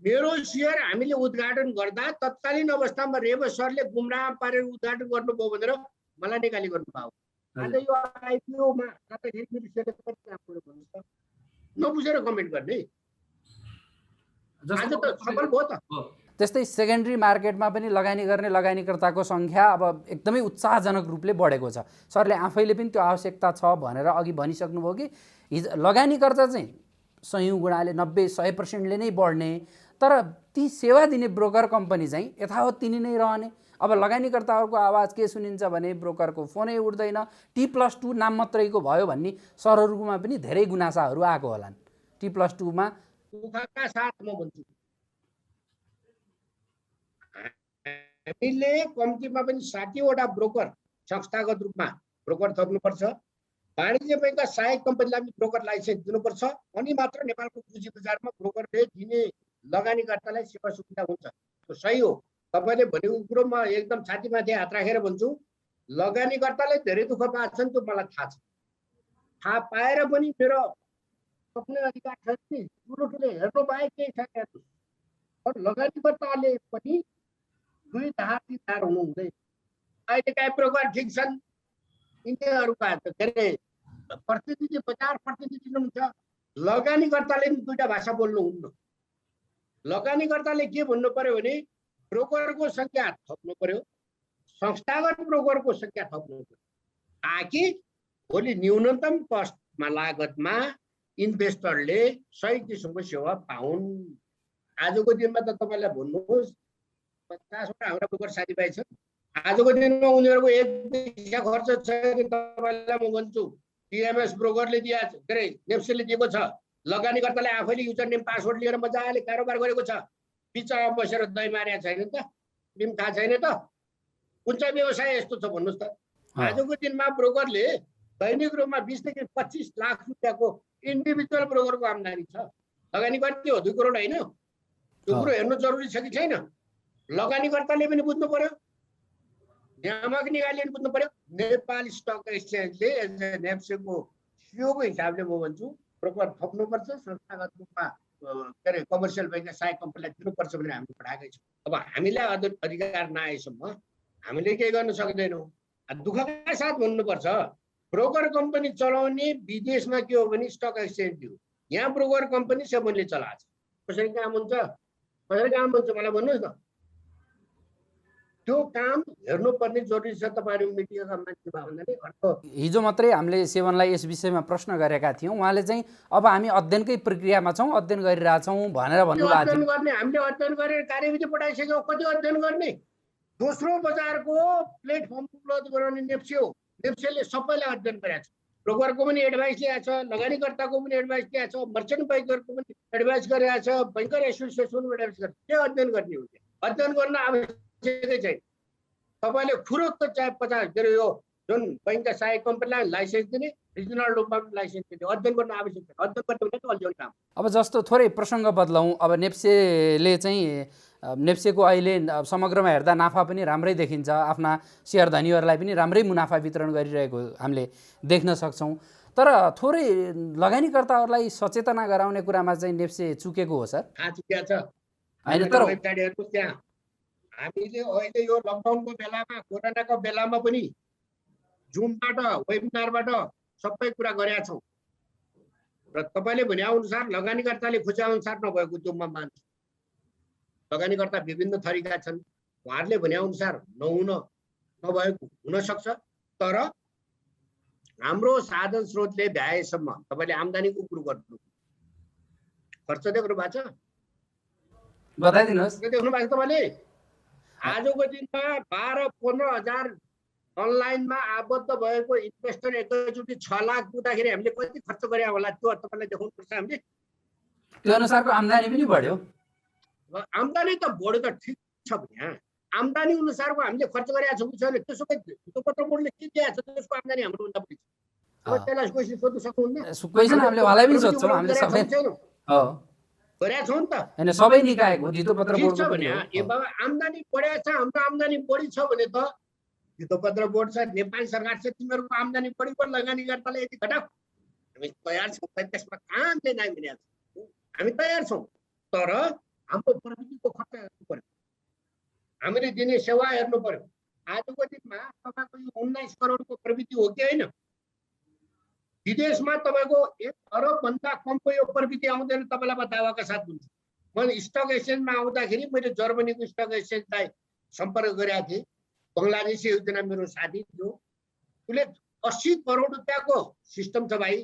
मेरो सेयर हामीले उद्घाटन गर्दा तत्कालीन अवस्थामा रेव सरले गुमराह पारेर उद्घाटन गर्नुभयो भनेर मलाई निकाली गर्नुभयो। आज यो आइपिओमा गर्दाखेरि मेरो सेयर कति काम गर्यो भन्नुहोस् त, नबुझेर कमेन्ट गर्ने। आज त सफल भयो त। त्यस्तै सेकेन्डरी मार्केटमा पनि लगानी गर्ने लगानीकर्ताको सङ्ख्या अब एकदमै उत्साहजनक रूपले बढेको छ। सरले आफैले पनि त्यो आवश्यकता छ भनेर अघि भनिसक्नुभयो कि लगानीकर्ता चाहिँ सयौँ गुणाले 90-100%ले नै बढ्ने, तर ती सेवा दिने ब्रोकर कम्पनी चाहिँ यथावत तिनी नै रहने। अब लगानीकर्ताहरूको आवाज के सुनिन्छ भने ब्रोकरको फोनै उठ्दैन, T+2 नाम मात्रैको भयो भन्ने सरहरूमा पनि धेरै गुनासाहरू आएको होलान्। T+2 मा दुःखका साथ म भन्छु, हामीले कम्तीमा पनि 60वटा ब्रोकर संस्थागत रूपमा ब्रोकर थप्नुपर्छ। वाणिज्य बैंकका सहायक कम्पनीलाई पनि ब्रोकर लाइसेन्स दिनुपर्छ, अनि मात्र नेपालको पुँजी बजारमा ब्रोकरले दिने लगानीकर्तालाई सेवा सुविधा हुन्छ। सही हो, तपाईँले भनेको कुरो म एकदम छातीमाथि हात राखेर भन्छु। लगानीकर्ताले धेरै दुःख पाएछन्, त्यो मलाई थाहा छ। थाहा पाएर पनि मेरो सक्ने अधिकार छ नि, ठुलो हेर्नु बाहेक केही छैन हेर्नु। लगानीकर्ताले पनि 2 धार 3 धार हुनु हुँदैन। अहिलेका ब्रोकर ठिक छन्, यिनीहरूका के अरे प्रतिनिधि, बजार प्रतिनिधि हुनुहुन्छ। लगानीकर्ताले पनि 2टा भाषा बोल्नुहुन्न। लगानीकर्ताले के भन्नु पर्यो भने ब्रोकरको संख्या थप्नु पर्यो, संस्थागत ब्रोकरको संख्या थप्नु पर्यो, ताकि भोलि न्यूनतम कस्टमा लागतमा इन्भेस्टरले सही किसिमको सेवा पाउन्। आजको दिनमा त तपाईँलाई भन्नुहोस् 50वटा हाम्रा ब्रोकर साथीभाइ छन्, आजको दिनमा उनीहरूको 1 पैसा खर्च छैन। तपाईँलाई म भन्छु टिएमएस ब्रोकरले दिएको छ, के अरे नेप्सेले दिएको छ। लगानीकर्ताले आफैले युजर नेम पासवर्ड लिएर मजाले कारोबार गरेको छ। बिचमा बसेर दही मारेको छैन त, तिमी थाहा छैन त? कुन चाहिँ व्यवसाय यस्तो छ भन्नुहोस् त? आजको दिनमा ब्रोकरले दैनिक रूपमा 20 देखि 25 लाख रुपियाँको इन्डिभिजुअल ब्रोकरको आम्दानी छ। लगानी कति हो? 2 करोड होइन? त्यो कुरो हेर्नु जरुरी छ कि छैन? लगानीकर्ताले पनि बुझ्नु पर्यो, नियामक निकायले पनि बुझ्नु पर्यो। नेपाल स्टक एक्सचेन्जले एज ए नेप्सेको सिओको हिसाबले म भन्छु ब्रोकर थप्नुपर्छ, संस्थागत रूपमा के अरे कमर्सियल बैंकका सहायक कम्पनीलाई दिनुपर्छ भनेर हामीले पठाएकै छौँ। अब हामीलाई अधिकार नआएसम्म हामीले केही गर्न सक्दैनौँ। दुःखका साथ भन्नुपर्छ, ब्रोकर कम्पनी चलाउने विदेशमा के हो भने स्टक एक्सचेन्ज हो। यहाँ ब्रोकर कम्पनी सेबनले चलाएको छ। कसरी काम हुन्छ, कसरी काम हुन्छ मलाई भन्नुहोस् न। त्यो काम हेर्नुपर्ने जरुरी छ। तपाईँहरू मिडियाका मान्छे भयो भने हिजो मात्रै हामीले सेवनलाई यस विषयमा प्रश्न गरेका थियौँ। उहाँले चाहिँ अब हामी अध्ययनकै प्रक्रियामा छौँ, अध्ययन गरिरहेछौँ भनेर भन्नुभएको थियो। हामीले अध्ययन गरेर कार्यविधि पठाइसक्यौँ। कति अध्ययन गर्ने? दोस्रो बजारको प्लेटफर्म उपलब्ध गराउने नेप्से हो। नेप्सेले सबैलाई अध्ययन गरेको छ। ब्रोकरको पनि एडभाइस ल्याएको छ, लगानीकर्ताको पनि एडभाइस ल्याएको छ, मर्चेन्ट बैंकरको पनि एडभाइस गरेको छ, बैंकर एसोसिएसनको एडभाइस गरेको छ। के अध्ययन गर्ने हो? अध्ययन गर्न आवश्यकै छैन। तपाईँले फुरुक्क चाहे 50 के अरे यो जुन बैंकका सहायक कम्पनीलाई लाइसेन्स दिने, रिजनल रूपमा पनि लाइसेन्स दिने, अध्ययन गर्न आवश्यक छैन। अध्ययन गर्ने भने अल्झिउने काम। अब जस्तो थोरै प्रसङ्ग बदलौँ। अब नेप्सेले चाहिँ नेप्सेको अहिले समग्रमा हेर्दा नाफा पनि राम्रै देखिन्छ, आफ्ना सेयर धनीहरूलाई पनि राम्रै मुनाफा वितरण गरिरहेको हामीले देख्न सक्छौँ। तर थोरै लगानीकर्ताहरूलाई सचेतना गराउने कुरामा चाहिँ नेप्से चुकेको हो सर? चुकेको छ होइन, तर वेबसाइटहरु त्यहाँ हामीले अहिले यो लकडाउनको बेलामा, कोरोनाको बेलामा पनि जुमबाट, वेबिनारबाट सबै कुरा गरेका छौँ। र तपाईँले भने अनुसार लगानीकर्ताले खोजे अनुसार नभएको त्यो म मान्छु। लगानीकर्ता विभिन्न थरीका छन्, उहाँहरूले भने अनुसार नभएको हुन सक्छ। तर हाम्रो साधन स्रोतले भ्याएसम्म तपाईँले आम्दानीको कुरो गर्नु, खर्च देख्नु भएको छ? बताइदिनुहोस्। देख्नु भएको छ तपाईँले? आजको दिनमा 12-15 हजार अनलाइनमा आबद्ध भएको इन्भेस्टर एकैचोटि 6 लाख पुग्दाखेरि हामीले कति खर्च गरे होला त्यो तपाईँलाई देखाउनुपर्छ। हामीले त्यो अनुसारको आम्दानी पनि बढ्यो। आम्दानी त बढ्यो त ठिक छ भने आम्दानी अनुसारको हामीले खर्च गरेका छौँ कि छैन त्यसो त्यो पत्र बोर्डले के दिएको छ त्यसको आम्दानी हाम्रो भन्दा बढी छ। अब त्यसलाई क्वेसन सोध्न सक्नुहुन्न? क्वेसन हामीले उहाँलाई पनि सोध्छौँ। हामीले सबै हो गरेका छौँ नि त, हैन? सबै निकायको धितोपत्र बोर्डको पनि हो। आम्दानी बढेको छ, हाम्रो आम्दानी बढी छ भने त धितोपत्र बोर्ड छ, नेपाल सरकार छ, तिमीहरूको आम्दानी बढी लगानीकर्ताले यति घटाऊ। हामी तयार छौँ, त्यसमा काम चाहिँ नै भने हामी तयार छौँ, तर हाम्रो प्रविधिको खर्च हेर्नु पर्यो, हामीले दिने सेवा हेर्नु पर्यो। आजको दिनमा तपाईँको यो 19 करोडको प्रविधि हो कि होइन? विदेशमा तपाईँको 1 अरब भन्दा कमको यो प्रविधि आउँदैन, तपाईँलाई म दावाका साथ भन्छु। मैले स्टक एक्सचेन्जमा आउँदाखेरि मैले जर्मनीको स्टक एक्सचेन्जलाई सम्पर्क गरेका थिएँ। बङ्गलादेशी एकजना मेरो साथी थियो, उसले 80 करोड रुपियाँको सिस्टम छ भाइ,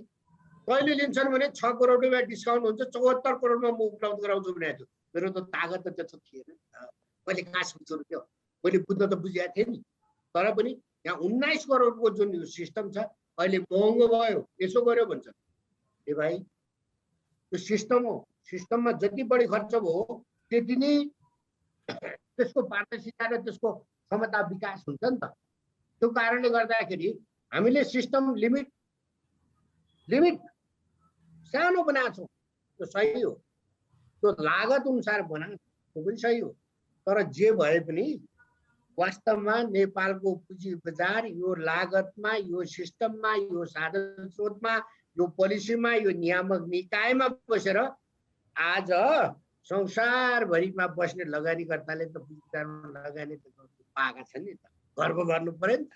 कहिले लिन्छन् भने 6 करोड रुपियाँ डिस्काउन्ट हुन्छ, 74 करोडमा म उपलब्ध गराउँछु भनेको थियो। मेरो त तागत त त्यस्तो थिएन, मैले कहाँ सोच्छु त्यो, मैले बुझ्न त बुझेको थिएँ नि। तर पनि यहाँ 19 करोडको जुन यो सिस्टम छ अहिले महँगो भयो, यसो गर्यो भन्छ। ए भाइ त्यो सिस्टम हो, सिस्टममा जति बढी खर्च भयो त्यति नै त्यसको पारदर्शिता र त्यसको क्षमता विकास हुन्छ नि त। त्यो कारणले गर्दाखेरि हामीले सिस्टम लिमिट सानो बनाएको छौँ, त्यो सही हो, त्यो लागत अनुसार बनाएको त्यो पनि सही हो। तर जे भए पनि वास्तवमा नेपालको पुँजी बजार यो लागतमा, यो सिस्टममा, यो साधन स्रोतमा, यो पोलिसीमा, यो नियामक निकायमा बसेर आज संसारभरिमा बस्ने लगानीकर्ताले त पुँजी बजारमा लगानी पाएका छन् नि त, गर्व गर्नु पर्यो नि त।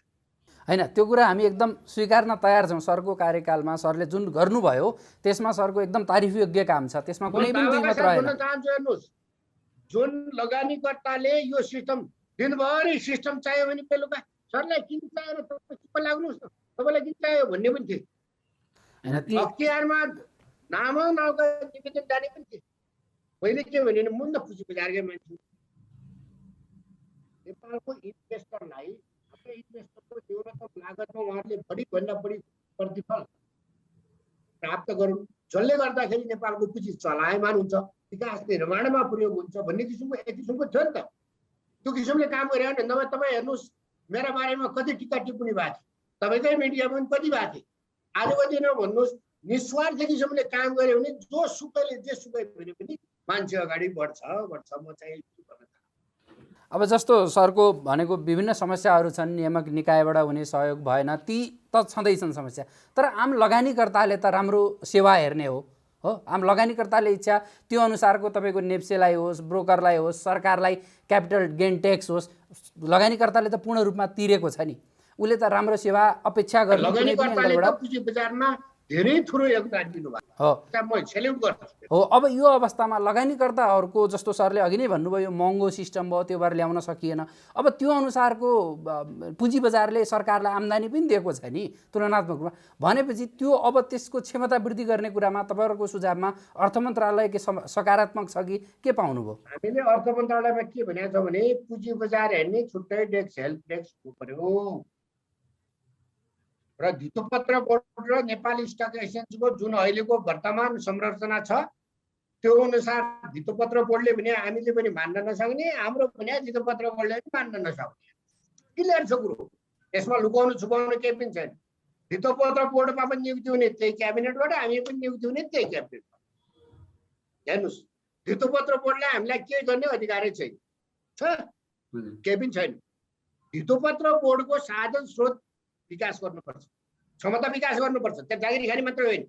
होइन, त्यो कुरा हामी एकदम स्वीकार्न तयार छौँ। सरको कार्यकालमा सरले जुन गर्नुभयो त्यसमा सरको एकदम तारिफयोग्य काम छ, त्यसमा कुनै पनि द्विमत रहेन। चाहन्छु हेर्नुहोस्, जुन लगानीकर्ताले यो सिस्टम दिनभरि सिस्टम चाहियो भने बेलुका सरलाई किन चाहियो तपाईँ लाग्नुहोस् न, तपाईँलाई किन चाहियो भन्ने पनि थिए। अख्तियारमा नाम नौका निवेदन जाने पनि थिए। मैले के भने मुन्द पुँजी बजारकै मान्छे, नेपालको इन्भेस्टरलाई हाम्रो इन्भेस्टरको न्यूनतम लागतमा उहाँहरूले बढीभन्दा बढी प्रतिफल प्राप्त गरौँ, जसले गर्दाखेरि नेपालको पुँजी चलायमान हुन्छ, विकास निर्माणमा प्रयोग हुन्छ भन्ने किसिमको एक किसिमको थियो नि त। त्यो किसिमले काम गरे भने नभए तपाईँ हेर्नुहोस् मेरा बारेमा कति टिका टिप्पणी भएको थियो, तपाईँकै मिडियामा पनि कति भएको थियो। आजको दिनमा भन्नुहोस् निस्वार्थ किसिमले काम गऱ्यो भने जो सुकैले जे सुकै भने पनि मान्छे अगाडि बढ्छ। म चाहिँ अब जस्तो सरको भनेको विभिन्न समस्याहरू छन्, नियामक निकायबाट हुने सहयोग भएन, ती त छँदैछन् समस्या, तर आम लगानीकर्ताले त राम्रो सेवा हेर्ने हो। आम लगानीकर्ताले इच्छा त्यो अनुसारको तपाईँको नेप्सेलाई होस्, ब्रोकरलाई होस्, सरकारलाई क्यापिटल गेन ट्याक्स होस्, लगानीकर्ताले त पूर्ण रूपमा तिरेको छ नि, उसले त राम्रो सेवा अपेक्षा गर्ने पुँजी बजारमा धेरै ठुलो योगदान दिनुभएको हो, म सेल्युट गर्छु। हो, अब यो अवस्थामा लगानीकर्ताहरूको जस्तो सरले अघि नै भन्नुभयो महँगो सिस्टम भयो, त्यो भएर ल्याउन सकिएन। अब त्यो अनुसारको पुँजी बजारले सरकारलाई आम्दानी पनि दिएको छ नि तुलनात्मक रूपमा, भनेपछि त्यो अब त्यसको क्षमता वृद्धि गर्ने कुरामा तपाईँहरूको सुझावमा अर्थ मन्त्रालय के सकारात्मक छ कि के पाउनुभयो? हामीले अर्थ मन्त्रालयमा के भनेको छ भने पुँजी बजार हेर्ने छुट्टै डेस्क हेल्प डेस्क हुनु पर्यो र धितोपत्र बोर्ड र नेपाली स्टक एक्सचेन्जको जुन अहिलेको वर्तमान संरचना छ त्यो अनुसार धितोपत्र बोर्डले भने हामीले पनि मान्न नसक्ने, हाम्रो भने धितोपत्र बोर्डले पनि मान्न नसक्ने, क्लियर छ कुरो। यसमा लुकाउनु छुपाउनु केही पनि छैन। धितोपत्र बोर्डमा पनि नियुक्ति हुने त्यही क्याबिनेटबाट, हामी पनि नियुक्ति हुने त्यही क्याबिनेटबाट। हेर्नुहोस् धितोपत्र बोर्डले हामीलाई के गर्ने अधिकारै छैन, केही पनि छैन। धितोपत्र बोर्डको साधन स्रोत विकास गर्नुपर्छ, क्षमता विकास गर्नुपर्छ, त्यहाँ जागिरी खाने मात्रै होइन।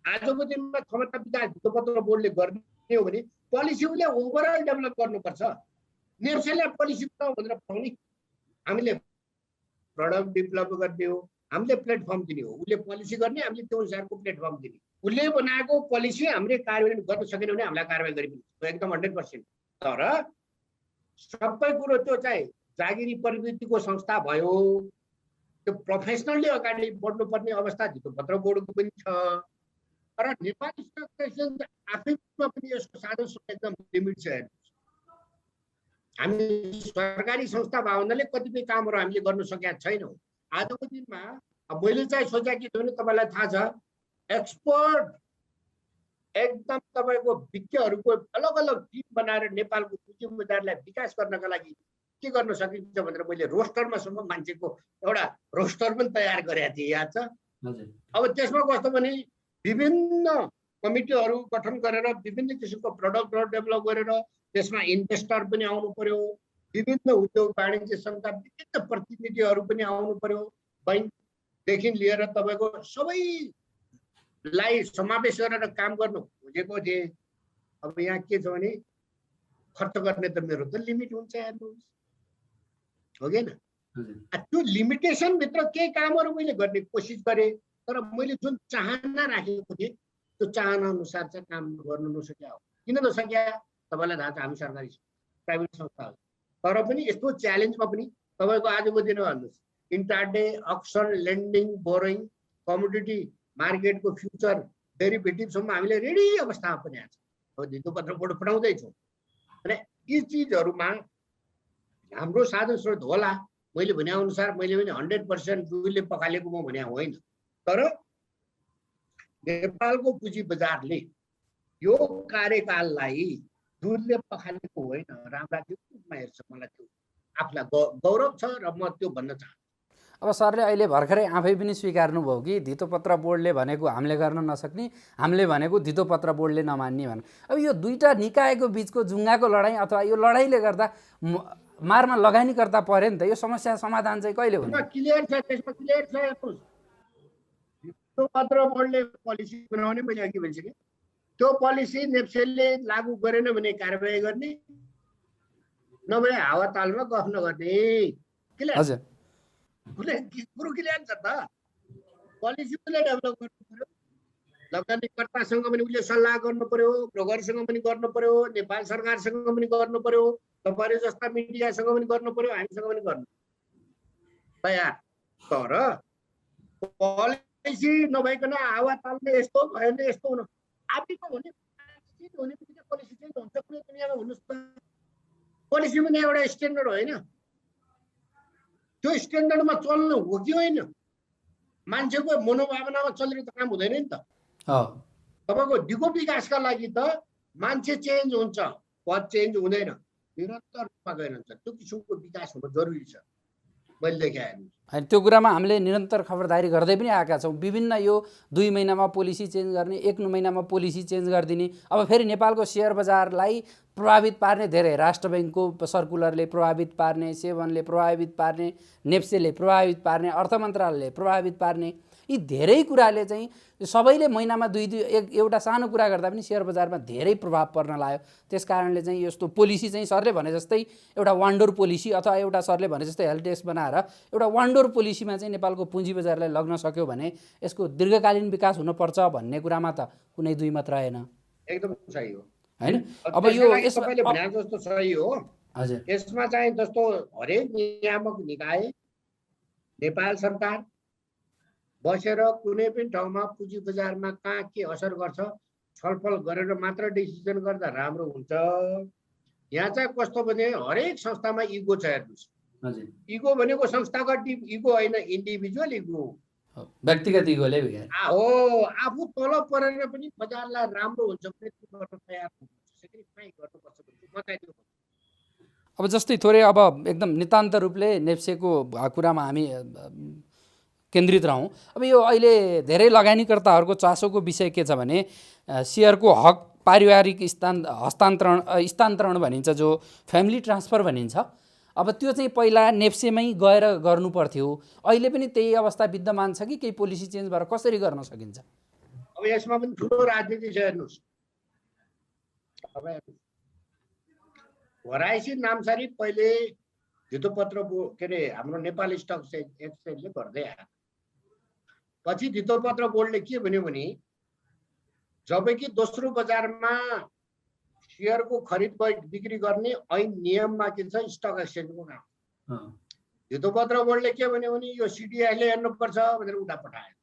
आजको दिनमा क्षमता विकास धितोपत्र बोर्डले गर्ने हो भने पोलिसी उसले ओभरअल डेभलप गर्नुपर्छ। नेप्सेले पोलिसी बनाऊ भनेर पाउने, हामीले प्रडक्ट डेभलप गर्ने हो, हामीले प्लेटफर्म दिने हो, उसले पोलिसी गर्ने, हामीले त्यो अनुसारको प्लेटफर्म दिने। उसले बनाएको पोलिसी हामीले कार्यान्वयन गर्न सकेन भने हामीलाई कारवाही गरिदिनु एकदम 100%। तर सबै कुरो त्यो चाहिँ जागिरी प्रवृत्तिको संस्था भयो, त्यो प्रोफेसनलले अगाडि बढ्नुपर्ने अवस्था धितोपत्र बोर्डको पनि छ। तर नेपाली स्टक एक्सचेन्ज आफैमा पनि यसको साधन स्रोत एकदम लिमिट छ। हामी सरकारी संस्था भयो हुनाले कतिपय कामहरू हामीले गर्न सकेका छैनौँ। आजको दिनमा मैले चाहिँ सोचे के थियो भने तपाईँलाई थाहा छ एक्सपर्ट एकदम तपाईँको विज्ञहरूको अलग अलग टिम बनाएर नेपालको पुँजी बजारलाई विकास गर्नका लागि के गर्न सकिन्छ भनेर मैले रोस्टरमा सम्म मान्छेको एउटा रोस्टर पनि तयार गरेको थिएँ, याद छ? अब त्यसमा कस्तो भने विभिन्न कमिटीहरू गठन गरेर विभिन्न किसिमको प्रडक्टहरू डेभलप गरेर त्यसमा इन्भेस्टर पनि आउनु पर्यो, विभिन्न उद्योग वाणिज्य सङ्घका विभिन्न प्रतिनिधिहरू पनि आउनु पर्यो, बैंक देखि लिएर तपाईँको सबैलाई समावेश गरेर काम गर्नु खोजेको थिएँ। अब यहाँ के छ भने खर्च गर्ने त मेरो त लिमिट हुन्छ हेर्नुहोस्, हो कि हैन? त्यो लिमिटेसनभित्र केही कामहरू मैले गर्ने कोसिस गरेँ, तर मैले जुन चाहना राखेको थिएँ त्यो चाहना अनुसार चाहिँ काम गर्नु नसक्या हो। किन नसक्या? तपाईँलाई थाहा छ हामी सरकारी प्राइभेट संस्था हो, तर पनि यस्तो च्यालेन्जमा पनि तपाईँको आजको दिनमा भन्नुहोस् intraday, auction, lending, borrowing, commodity market future डेरिभेटिभसम्म हामीले रेडी अवस्थामा पनि आएको छ। अब धितोपत्र बोर्ड पठाउँदैछौँ अनि यी चिजहरूमा हाम्रो साधन स्रोत होला। मैले भने अनुसार मैले पनि 100% दुधले पखालेको म भने होइन, तर नेपालको पुँजी बजारले यो कार्यकाललाई दुधले पखालेको होइन, राम्रा रूपमा हेर्छ। मलाई त्यो आफूलाई गौरव छ र म त्यो भन्न चाहन्छु। अब सरले अहिले भर्खरै आफै पनि स्वीकार्नुभयो कि धितोपत्र बोर्डले भनेको हामीले गर्न नसक्ने, हामीले भनेको धितोपत्र बोर्डले नमान्ने भने। अब यो दुईटा निकायको बिचको जुङ्गाको लडाइँ अथवा यो लडाइँले गर्दा मारमा लगानीकर्ता पर्यो नि त। यो समस्या समाधान चाहिँ कहिले हुने? क्लियर छ, त्यसमा क्लियर छ। हेर्नुहोस्, धितोपत्र बोर्डले पोलिसी बनाउने, मैले अघि भनिसकेँ, त्यो पोलिसी नेप्सेलले लागू गरेन भने कारबाही गर्ने, नभए हावातालमा गफ नगर्ने। क्लियर? हजुर, कुरो क्लियर छ त। पोलिसी उसले डेभलप गर्नु पर्यो, लगानीकर्तासँग पनि उसले सल्लाह गर्नु पर्यो, ब्रोकरसँग पनि गर्नु पर्यो, नेपाल सरकारसँग पनि गर्नु पर्यो, तपाईहरु जस्ता मिडियासँग पनि गर्नु पर्यो, हामीसँग पनि गर्नु तयार। तर पोलिसी नभइकन हावातालले यस्तो भयो भने यस्तो हुनु आफैको हुने बित्तिकै पोलिसी चेन्ज हुन्छ। कुनै दुनियाँमा हुनुहोस् त, पोलिसी पनि एउटा स्ट्यान्डर्ड होइन, त्यो स्ट्यान्डर्डमा चल्नु हो कि होइन? मान्छेको मनोभावनामा चलेर त काम हुँदैन नि त। तपाईँको दिगो विकासका लागि त मान्छे चेन्ज हुन्छ, पद चेन्ज हुँदैन, निरन्तर रूपमा गइरहन्छ। त्यो किसिमको विकास हुनु जरुरी छ, मैले देखाएँ। होइन, त्यो कुरामा हामीले निरन्तर खबरदारी गर्दै पनि आएका छौँ। विभिन्न यो 2 महिनामा पोलिसी चेन्ज गर्ने, 1 महिनामा पोलिसी चेन्ज गरिदिने। अब फेरि नेपालको सेयर बजारलाई प्रभावित पार्ने धेरै, राष्ट्र बैङ्कको सर्कुलरले प्रभावित पार्ने, सेभनले प्रभावित पार्ने, नेप्सेले प्रभावित पार्ने, अर्थ मन्त्रालयले प्रभावित पार्ने, यी धेरै कुराले चाहिँ सबैले महिनामा 2-2 एउटा सानो कुरा गर्दा पनि सेयर बजारमा धेरै प्रभाव पर्न लाग्यो। त्यस कारणले चाहिँ यस्तो पोलिसी चाहिँ सरले भने जस्तै एउटा वान्डोर पोलिसी अथवा एउटा सरले भने जस्तै हेल्प डेस्क बनाएर एउटा वान्डोर पोलिसीमा चाहिँ नेपालको पुँजी बजारलाई लग्न सक्यो भने यसको दीर्घकालीन विकास हुनुपर्छ भन्ने कुरामा त कुनै दुई मत रहेन। एकदम सही हो हैन? अब यो तपाईले भने जस्तो सही हो। हजुर, यसमा चाहिँ जस्तो हरेक नियामक निकाय, नेपाल सरकार बसेर कुनै पनि ठाउँमा पुँजी बजारमा कहाँ के असर गर्छ छलफल गरेर मात्र डिसिजन गर्दा राम्रो हुन्छ। यहाँ चाहिँ कस्तो भने हरेक संस्थामा इगो छ। हेर्नुहोस्, इगो भनेको संस्थागत इगो होइन, इन्डिभिजुअल इगो, व्यक्तिगत इगोले हो। आफू तल परेर पनि बजारलाई राम्रो हुन्छ भने त्यो गर्न तयार हुन्छ, सेक्रिफाइस गर्नुपर्छ भन्ने बताइ दियो। अब जस्तै थोरै अब एकदम नितान्त रूपले नेप्सेको कुरामा हामी केन्द्रित रहौँ। अब यो अहिले धेरै लगानीकर्ताहरूको चासोको विषय के छ भने सेयरको हक पारिवारिक हस्तान्तरण भनिन्छ, जो फ्यामिली ट्रान्सफर भनिन्छ। अब त्यो चाहिँ पहिला नेप्सेमै गएर गर्नु पर्थ्यो, अहिले पनि त्यही अवस्था विद्यमान छ कि केही पोलिसी चेन्ज भएर कसरी गर्न सकिन्छ? अब यसमा पनि ठुलो राजनीति छ। हेर्नुहोस्, भराइसी नामसारी पहिले धितोपत्र के अरे हाम्रो नेपाल स्टक एक्सचेन्जले गर्दै आयो। पछि धितोपत्र बोर्डले के भन्यो भने जबकि दोस्रो बजारमा सेयरको खरिद बिक्री गर्ने ऐन नियममा के छ स्टक एक्सचेन्जको काम। धितोपत्र बोर्डले के भन्यो भने यो सिडिआईले हेर्नुपर्छ भनेर उता पठायो।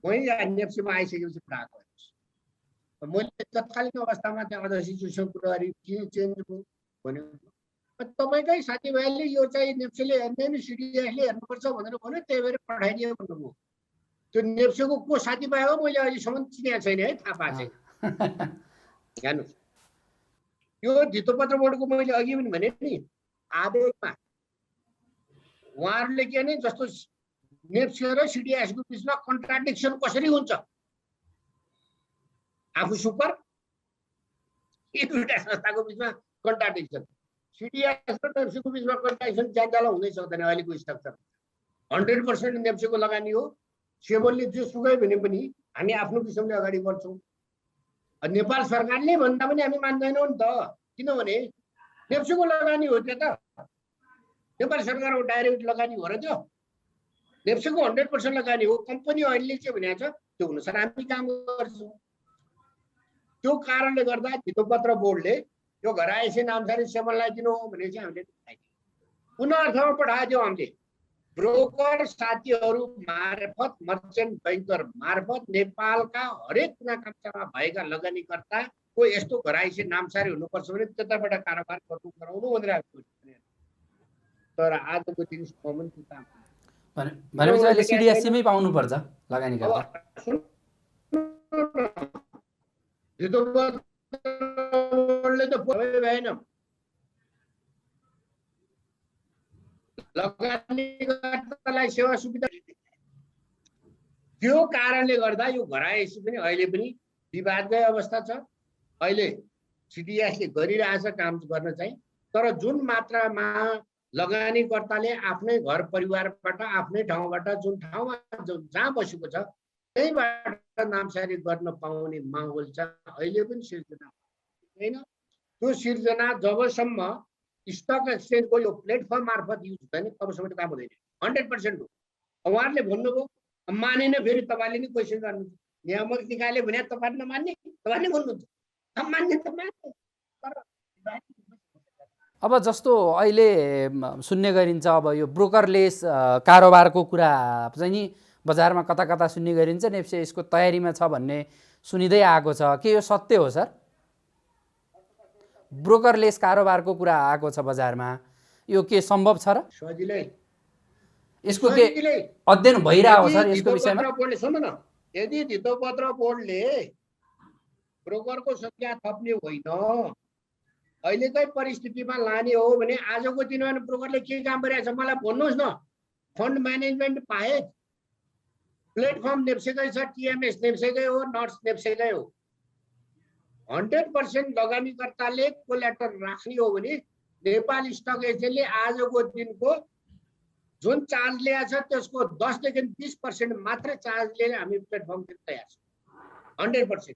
वही नेप्सीमा आइसकेपछि पठाएको। मैले तत्कालीन अवस्थामा त्यहाँ अध्यक्ष ज्यूसँग कुरा गरी के चेन्ज भयो भन्यो। तपाईँकै साथीभाइले यो चाहिँ नेप्सीले हेर्दैन सिडिआईले हेर्नुपर्छ भनेर भन्यो, त्यही भएर पठाइदियो भन्नुभयो। त्यो नेप्सीको को साथीभाइ हो मैले अहिलेसम्म चिनेको छैन है, थाहा पाएको छैन। हेर्नुहोस्, यो धितोपत्र बोर्डको मैले अघि पनि भने नि आवेगमा उहाँहरूले के भने जस्तो नेप्सी र सिडिआईको बिचमा कन्ट्राडिक्सन कसरी हुन्छ, आफू सुपर, यी दुईटा संस्थाको बिचमा कन्ट्राडिक्सन, सिडिआई र नेप्सीको बिचमा कन्ट्राडिक्सन ज्यान हुनै सक्दैन अहिलेको स्ट्रक्चर। 100% नेप्सेको लगानी हो। सेबलले जेसुकै भने पनि हामी आफ्नो किसिमले अगाडि बढ्छौँ। नेपाल सरकारले भन्दा पनि हामी मान्दैनौँ नि त, किनभने नेप्सेको लगानी हो त्यो त, नेपाल सरकारको डाइरेक्ट लगानी हो र त्यो नेप्सेको 100% लगानी हो। कम्पनी अहिले चाहिँ भनेको छ त्यो अनुसार हामी काम गर्छौँ। त्यो कारणले गर्दा धितोपत्र बोर्डले यो घरायसी नामसारी सेवनलाई दिनु हो भने चाहिँ हामीले पुनः अर्थमा पठाइदियो। हामीले ब्रोकर साथीहरू मार्फत, मर्चेन्ट बैंकर मार्फत नेपालका हरेक कुना काप्चामा भएका लगानीकर्ताको यस्तो घरायसी नामसारी हुनुपर्छ भने त्यताबाट कारोबार गर्नु गराउनु भनेर आएको। तर आजको दिनसम्म पनि त्यो काम भनेपछि अहिले सिडिएससीमै पाउनुपर्छ लगानीकर्ता। धितोपत्रले त भएन, लगानीकर्तालाई सेवा सुविधा त्यो कारणले गर्दा यो घरायसी पनि अहिले पनि विवादकै अवस्था छ। अहिले सिडिएसले गरिरहेछ काम गर्न चाहिँ, तर जुन मात्रामा लगानीकर्ताले आफ्नै घर परिवारबाट आफ्नै ठाउँबाट जुन ठाउँमा जहाँ बसेको छ त्यहीबाट नामसारी गर्न पाउने माहौल छ अहिले पनि सिर्जना होइन। त्यो सिर्जना जबसम्म स्टक एक्सचेन्जको यो प्लेटफर्म मार्फत युज हुँदैन तबसम्म काम हुँदैन। 100% हो। उहाँहरूले भन्नुभयो मानेन, फेरि तपाईँले नै क्वेसन गर्नुहुन्छ। नियामक निकायले भने तपाईँले नमान्ने, तपाईँले भन्नुहुन्छ मान्ने त मान्ने। अब जस्तो अहिले सुन्ने गरिन्छ, अब यो ब्रोकरलेस कारोबारको कुरा चाहिँ नि बजारमा कता कता सुन्ने गरिन्छ, नेप्से यसको तयारीमा छ भन्ने सुनिँदै आएको छ। के यो सत्य हो सर? ब्रोकरलेस कारोबारको कुरा आएको छ बजारमा, यो के सम्भव छ र? सजिलै यसको के अध्ययन भइरहेको छ यसको विषयमा? सुन्नु न, यदि धितोपत्र बोर्डले ब्रोकरको संख्या थप्ने होइन, अहिलेकै परिस्थितिमा लाने हो भने आजको दिनमा ब्रोकरले के काम गरिरहेछ मलाई भन्नुहोस् न। फन्ड म्यानेजमेन्ट बाहेक प्लेटफर्म नेप्सेकै छ, टिएमएस नेप्सेकै हो, नट्स नेप्सेकै हो। 100% लगानीकर्ताले कोल्याटर राख्ने हो भने नेपाल स्टक एक्सचेन्जले आजको दिनको जुन चार्ज ल्याएको छ त्यसको 10 देखि 20% मात्रै चार्ज लिएर हामी प्लेटफर्म दिन तयार छौँ। 100%।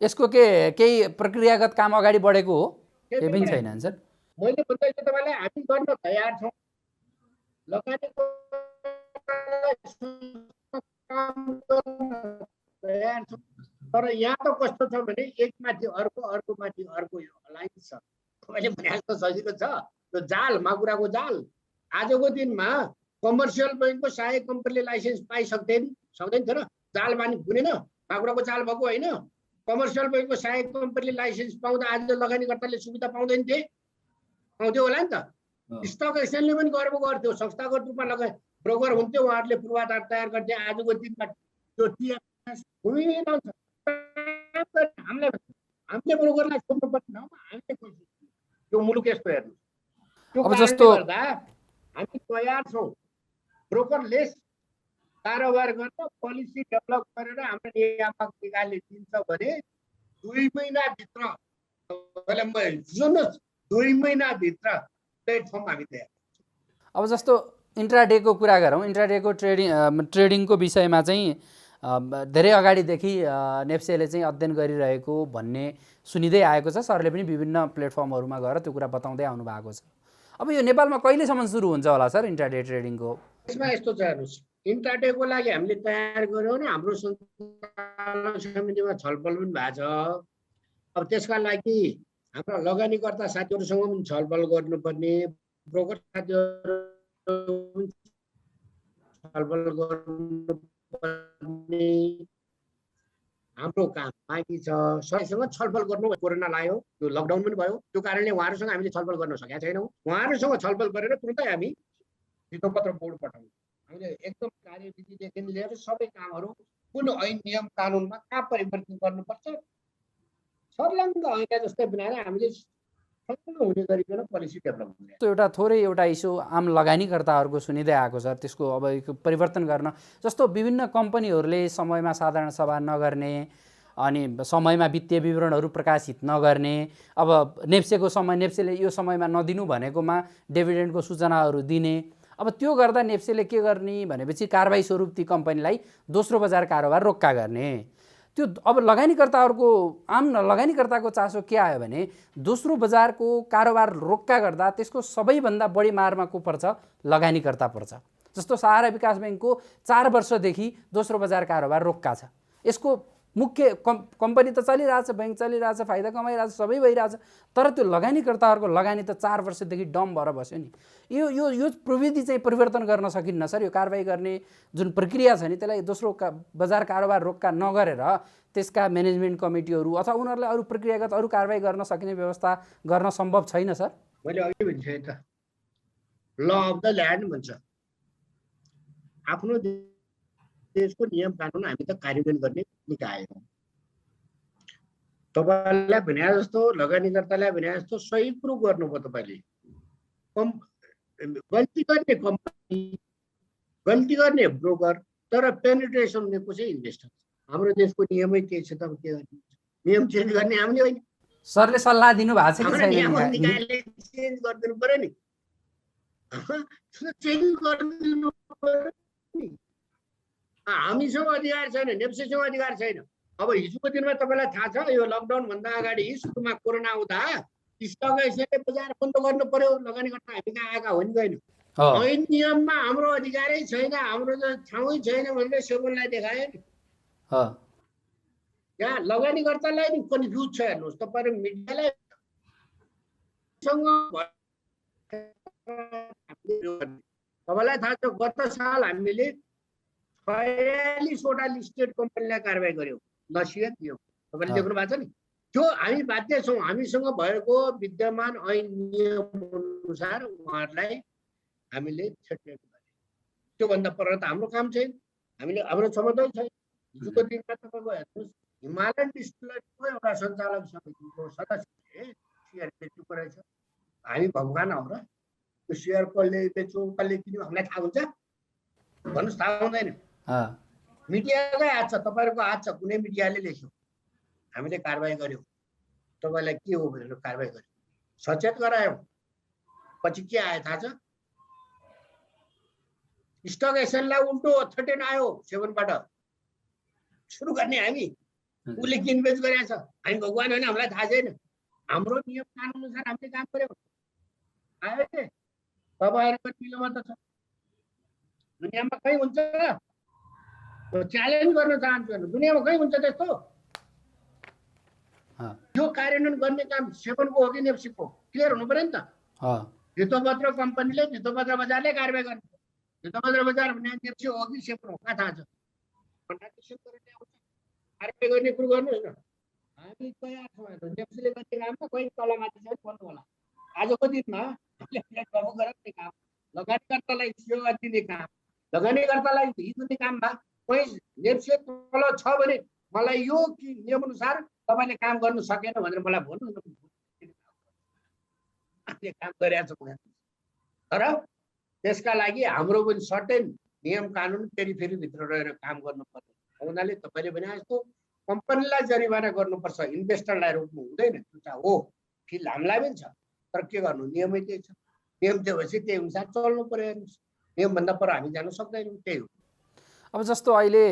यसको केही प्रक्रियागत काम अगाडि बढेको हो? केही पनि छैन सर। मैले भन्दैछु तपाईँलाई हामी गर्न तयार छौँ। तयार छौँ। तर यहाँ त कस्तो छ भने एकमाथि अर्को अर्कोमाथि अर्को यो अलाइन्स छ। तपाईँले भने जस्तो सजिलो छ त्यो जाल, माकुराको जाल। आजको दिनमा कमर्सियल बैंकको सहायक कम्पनीले लाइसेन्स पाइसक्दैन थिएन, जाल बानी बुनेन, माकुराको जाल भएको होइन। कमर्सियल बैंकको सहायक कम्पनीले लाइसेन्स पाउँदा आज लगानीकर्ताले सुविधा पाउँदैन थिए, पाउँथ्यो होला नि त। स्टक एक्सचेन्जले पनि गर्व गर्थ्यो, संस्थागत रूपमा ब्रोकर हुन्थ्यो, उहाँहरूले पूर्वाधार तयार गर्थे। आजको दिनमा त्यो टिएमएस हुँदैन। हामीले ब्रोकरलाई छोड्नु पर्ने ठाउँमा हामीले त्यो मुलुक यस्तो हेर्नु। त्यो कारणले गर्दा हामी तयार छौँ ब्रोकरलेस कारोबार गर्न। पोलिसी डेभलप गरेर हाम्रो नियामक निकायले दिन्छ भने 2 महिनाभित्र, 2 महिनाभित्र प्लेटफर्म हामी तयार। अब जस्तो इन्ट्राडेको कुरा गरौँ, इन्ट्राडेको ट्रेडिङको विषयमा चाहिँ धेरै अगाडिदेखि नेप्सेले चाहिँ अध्ययन गरिरहेको भन्ने सुनिँदै आएको छ। सरले पनि विभिन्न प्लेटफर्महरूमा गएर त्यो कुरा बताउँदै आउनु भएको छ। अब यो नेपालमा कहिलेसम्म सुरु हुन्छ होला सर इन्ट्राडे ट्रेडिङको? यसमा यस्तो छ हेर्नुहोस्, इन्ट्राडेको लागि हामीले तयार गऱ्यौँ न, हाम्रो सञ्चालन समितिमा छलफल पनि भएको छ। अब त्यसका लागि हाम्रा लगानीकर्ता साथीहरूसँग पनि छलफल गर्नुपर्ने, ब्रोकर साथीहरू छलफल गर्नुपर्ने हाम्रो काम बाँकी छ। सबैसँग छलफल गर्नु। कोरोना लाग्यो, त्यो लकडाउन पनि भयो, त्यो कारणले उहाँहरूसँग हामीले छलफल गर्न सकेका छैनौँ। उहाँहरूसँग छलफल गरेर तुरन्तै हामी धितोपत्र बोर्ड पठाउँ। हामीले एकदम कार्यविधिदेखि लिएर सबै कामहरू कुन ऐन नियम कानुनमा कहाँ परिवर्तन गर्नुपर्छ सर्लङ्ग ऐना जस्तै बनाएर हामीले हुने गरिकन पोलिसी डेभलप गर्ने। त्यो एउटा इस्यु आम लगानीकर्ताहरूको सुनिँदै आएको छ, त्यसको अब परिवर्तन गर्न। जस्तो विभिन्न कम्पनीहरूले समयमा साधारण सभा नगर्ने, अनि समयमा वित्तीय विवरणहरू प्रकाशित नगर्ने। अब नेप्सेले यो समयमा नदिनु भनेकोमा डिभिडेन्डको सूचनाहरू दिने। अब त्यो गर्दा नेप्सेले के गर्ने भनेपछि कारबाही स्वरूप ती कम्पनीलाई दोस्रो बजार कारोबार रोक्का गर्ने। त्यो अब लगानीकर्ताहरूको आम लगानीकर्ताको चासो के आयो भने दोस्रो बजारको कारोबार रोक्का गर्दा त्यसको सबैभन्दा बढी मारमा को पर्छ? लगानीकर्ता पर्छ। जस्तो सहारा विकास बैङ्कको 4 वर्षदेखि दोस्रो बजार कारोबार रोक्का छ। यसको मुख्य कम्पनी त चलिरहेछ, बैङ्क चलिरहेछ, फाइदा कमाइरहेछ, सबै भइरहेछ, तर त्यो लगानीकर्ताहरूको लगानी त 4 वर्षदेखि डम भएर बस्यो नि। यो प्रविधि चाहिँ परिवर्तन गर्न सकिन्न सर। यो कारबाही गर्ने जुन प्रक्रिया छ नि त्यसलाई दोस्रो बजार कारोबार रोक्का नगरेर त्यसका म्यानेजमेन्ट कमिटीहरू अथवा उनीहरूलाई अरू प्रक्रियागत अरू कारबाही गर्न सकिने व्यवस्था गर्न सम्भव छैन सर? मैले अघि भनिसकेँ त, ल अफ द ल्यान्ड भन्छ। आफ्नो देशको नियम कानुन हामी त कार्यान्वयन गर्ने निकाय हो। तपाईँलाई भने जस्तो, लगानीकर्तालाई भने जस्तो सही कुरो गर्नुभयो तपाईँले। गल्ती गर्ने कम्पनी, गल्ती गर्ने ब्रोकर, तर पेनिट्रेसन हुने को चाहिँ इन्भेस्टर। हाम्रो देशको नियमै त्यही छ त, अब के गर्ने? नियम चेन्ज गर्ने हामीले होइन। सरले सल्लाह दिनु भएको छ कि छैन? निकायले चेन्ज गरिदिनु पर्यो नि, चेन्ज गरिदिनु पर्यो नि। हामीसँग अधिकार छैन, नेप्सेसँग अधिकार छैन। अब हिजोको दिनमा तपाईँलाई थाहा छ, यो लकडाउन भन्दा अगाडि सुरुमा कोरोना आउँदा स्टक एक्सचेन्जले बजार बन्द गर्नु पर्यो। लगानीकर्ता हामी कहाँ आएका हो नि छैन? ऐन नियममा हाम्रो अधिकारै छैन, हाम्रो ठाउँै छैन भनेर सेवनलाई देखायो नि। यहाँ लगानीकर्तालाई नि कन्फ्युज छ। हेर्नुहोस्, तपाईँ मिडियालाई तपाईँलाई थाहा छ, गत साल हामीले 46वटा लिस्टेड कम्पनीलाई कारबाही गर्यौँ, नसिहत दियौँ। तपाईँले देख्नु भएको छ नि। त्यो हामी बाध्य छौँ, हामीसँग भएको विद्यमान ऐन नियम अनुसार उहाँहरूलाई हामीले छेड्छाड गर्यौँ। त्योभन्दा पर त हाम्रो काम छैन, हामीले हाम्रो क्षमतै छैन। हिजोको दिनमा तपाईँको हेर्नुहोस्, हिमालयन डिस्टिलरीको एउटा सञ्चालक समितिको सदस्यले सेयर बेच्नु रहेछ। हामी भगवान हो र? त्यो सेयर कसले बेच्यो, कसले किन्यो हामीलाई थाहा हुन्छ? भन्नुहोस्, थाहा हुँदैन। मिडियाकै हात छ, तपाईँहरूको हात छ। कुनै मिडियाले लेख्यो, हामीले कारबाही गर्यौँ, तपाईँलाई के हो भनेर कारबाही गर्यौँ, सचेत गरायौँ। पछि के आयो थाहा छ? स्टक एक्सचेन्जलाई उल्टो थर्टेन आयो सेभनबाट। सुरु गर्ने हामी, उसले किनबेच गरेको छ। हामी भगवान होइन, हामीलाई थाहा छैन। हाम्रो नियम कानुन अनुसार हामीले काम गर्यौँ, आयो के? तपाईँहरूको नियममा त छ, दुनियाँमा कहीँ हुन्छ? च्यालेन्ज गर्न चाहन्छु, दुनियाँमा कहीँ हुन्छ त्यस्तो? यो कार्यान्वयन गर्ने काम सेवनको हो कि नेप्सीको? क्लियर हुनु पर्यो नि त। धितोपत्र कम्पनीले, धितोपत्र बजारले कारबाही गर्ने। धितोपत्र बजार भन्ने नेप्सी हो कि सेवन हो, कहाँ थाहा छ? कारबाही गर्ने कुरो गर्नुहोस् न। हामी तयार छौँ। नेप्सीले गर्ने काममा कोही तलमाथि छ भन्नु होला। आजको दिनमा हामीले प्रभु गराउने काम, लगानीकर्तालाई सेवा दिने काम, लगानीकर्तालाई हित दिने काम भए कोही नेप्सी तल छ भने मलाई यो नियम अनुसार तपाईँले काम गर्नु सकेन भनेर मलाई भन्नु न। हामीले काम गरिरहेको छ, तर त्यसका लागि हाम्रो पनि सर्टेन नियम कानुन फेरि भित्र रहेर काम गर्नुपर्छ। उनीहरूले तपाईँले भने जस्तो कम्पनीलाई जरिवाना गर्नुपर्छ, इन्भेस्टरलाई रोक्नु हुँदैन। त्यो चाहिँ हो, फिल हामीलाई पनि छ, तर के गर्नु? नियमै त्यही छ। नियम त्यो भएपछि त्यही अनुसार चल्नु पर्यो। नियमभन्दा पर हामी जानु सक्दैनौँ, त्यही हो। अब जस्तो अहिले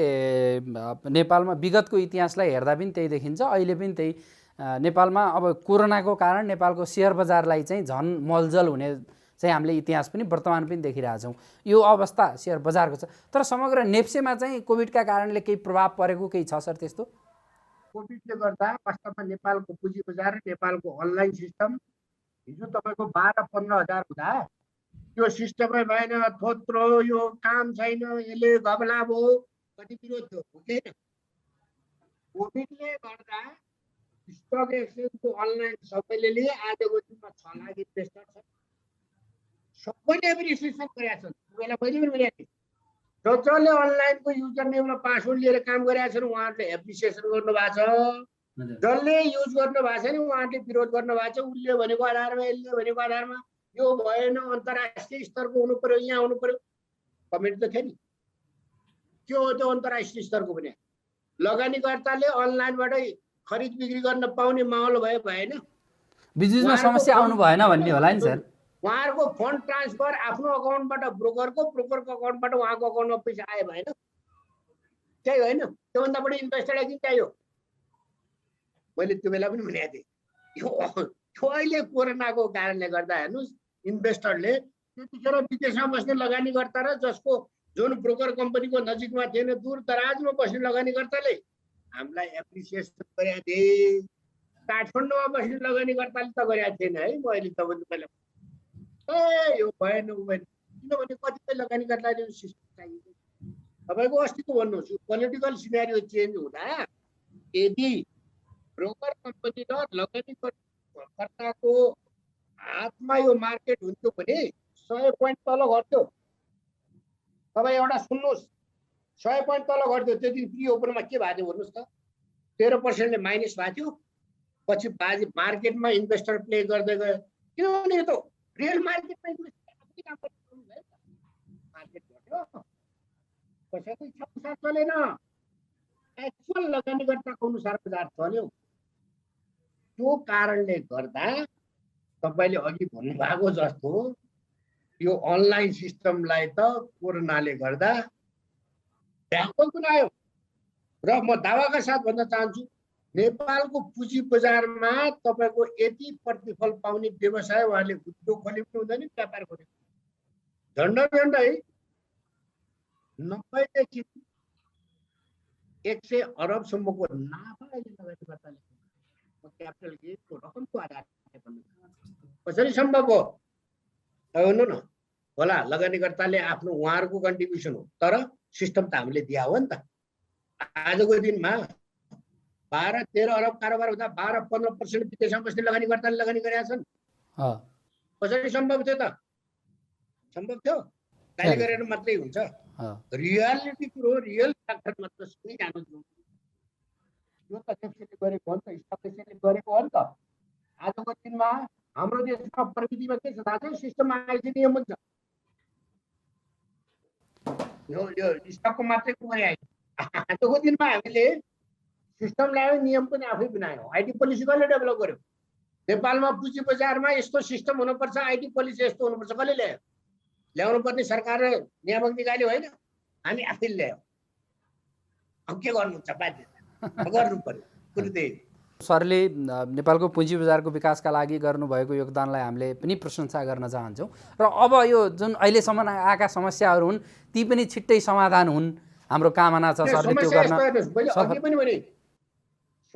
नेपालमा विगतको इतिहासलाई हेर्दा पनि त्यही देखिन्छ, अहिले पनि त्यही। नेपालमा अब कोरोनाको कारण नेपालको सेयर बजारलाई चाहिँ झन् मलजल हुने चाहिँ हामीले इतिहास पनि वर्तमान पनि देखिरहेछौँ। यो अवस्था सेयर बजारको छ, तर समग्र नेप्सेमा चाहिँ कोभिडका कारणले केही प्रभाव परेको केही छ सर त्यस्तो? कोभिडले गर्दा वास्तवमा नेपालको पुँजी बजार र नेपालको अनलाइन सिस्टम हिजो तपाईँको 12-15 हजार हुँदा त्यो सिस्टमै भएन, थोत्रो, यो काम छैन, यसले घबला भयो, कति विरोध थियो, हुँदैन। कोभिडले गर्दा स्टक एक्सचेन्जको अनलाइन सबैले लिए। आजको दिनमा 6 लाख इन्भेस्टर छ, सबैले एप्रिसिएसन गरेका छन्। बेला मैले पनि भनेको थिएँ, जसले अनलाइनको युजर नेम र पासवर्ड लिएर काम गरेका छन् उहाँहरूले एप्रिसिएसन गर्नुभएको छ। जसले युज गर्नु भएको छैन उहाँहरूले विरोध गर्नुभएको छ। उसले भनेको आधारमा, यसले भनेको आधारमा यो भएन, अन्तर्राष्ट्रिय स्तरको हुनु पर्यो, यहाँ हुनु पर्यो। कमेन्ट त थियो नि, के हो त्यो अन्तर्राष्ट्रिय स्तरको भने? लगानीकर्ताले अनलाइनबाटै खरिद बिक्री गर्न पाउने माहौल भएन? बिजनेसमा समस्या आउनु भएन भन्ने होला नि सर? उहाँहरूको फन्ड ट्रान्सफर आफ्नो अकाउन्टबाट ब्रोकरको अकाउन्टबाट उहाँको अकाउन्टमा पैसा आयो भएन, त्यही होइन? त्योभन्दा बढी इन्भेस्टरलाई किन चाहियो? मैले त्यो बेला पनि भनेको थिएँ, यो अहिले कोरोनाको कारणले गर्दा हेर्नुहोस्, इन्भेस्टरले त्यतिखेर विदेशमा बस्ने लगानीकर्ता र जसको जुन ब्रोकर कम्पनीको नजिकमा थिएन, दूर दराजमा बस्ने लगानीकर्ताले हामीलाई एप्रिसिएसन गरेका थिए। काठमाडौँमा बस्ने लगानीकर्ताले त गरेका थिएन है। म अहिले तपाईँले ए यो भएन उ भएन, किनभने कतिपय लगानीकर्ताले सिस्टम चाहिएको। तपाईँको अस्तिको भन्नुहोस्, यो पोलिटिकल सिनारियो चेन्ज हुँदा यदि ब्रोकर कम्पनी र लगानीकर्ताको हातमा यो मार्केट हुन्थ्यो भने 100 पोइन्ट तल घट्थ्यो। तपाईँ एउटा सुन्नुहोस्, 100 पोइन्ट तल घट्थ्यो। त्यो दिन प्री ओपनमा के भएको थियो भन्नुहोस् त? 13% माइनस भएको थियो। पछि बाजी मार्केटमा इन्भेस्टर प्ले गर्दै गयो, किनभने यो त रियल मार्केटमा मार्केट घट्यो, कसैको इच्छा अनुसार चलेन, एक्चुअल लगानीकर्ताको अनुसार बजार चल्यो। त्यो कारणले गर्दा तपाईँले अघि भन्नुभएको जस्तो यो अनलाइन सिस्टमलाई त कोरोनाले गर्दा भ्याकुम बनायो। र म दावाका साथ भन्न चाहन्छु, नेपालको पुँजी बजारमा तपाईँको यति प्रतिफल पाउने व्यवसाय उहाँले उद्योग खोले पनि हुँदैन, व्यापार खोले झन्डै 90 देखि 100 अरबसम्मको नाफा अहिले लगानीकर्ताले क्यापिटल गेनको रकमको आधारमा भन्नु कसरी सम्भव हो? भन्नु न। होला लगानीकर्ताले आफ्नो उहाँहरूको कन्ट्रिब्युसन हो, तर सिस्टम त हामीले दिया हो नि त। आजको दिनमा 12-13 अरब कारोबार हुँदा 12-15% विदेशमा बस्ने लगानीकर्ताले लगानी गरेका छन्। कसरी सम्भव थियो त? सम्भव थियो? गाली गरेर मात्रै हुन्छ? रियालिटी कुरो, रियल फ्याक्टर मात्र सुनि जानु छ। यो त नेप्सीले गरेको हो नि त, स्टक एक्सचेन्जले गरेको हो नि त। आजको दिनमा हाम्रो देशमा प्रविधिमा के छ थाहा छ? सिस्टममा आइसी नियम हुन्छ। यो स्टकको मात्रै कुरा आयो। आजको दिनमा हामीले सिस्टम ल्यायो, नियम पनि आफै बनायो। आइटी पोलिसी कसले डेभलप गर्यो? नेपालमा पुँजी बजारमा यस्तो सिस्टम हुनुपर्छ, आइटी पोलिसी यस्तो हुनुपर्छ, कसले ल्यायो? ल्याउनु पर्ने सरकार र नियामक निकायले होइन, हामी आफैले ल्यायो। अब के गर्नुहुन्छ? बाध्यता गर्नु पर्यो। कुरो त्यही। सरले नेपालको पुँजी बजारको विकासका लागि गर्नुभएको योगदानलाई हामीले पनि प्रशंसा गर्न चाहन्छौँ। र अब यो जुन अहिलेसम्म आएका समस्याहरू हुन् ती पनि छिट्टै समाधान हुन्, हाम्रो कामना छ सरले त्यो गर्न। मैले अघि पनि भने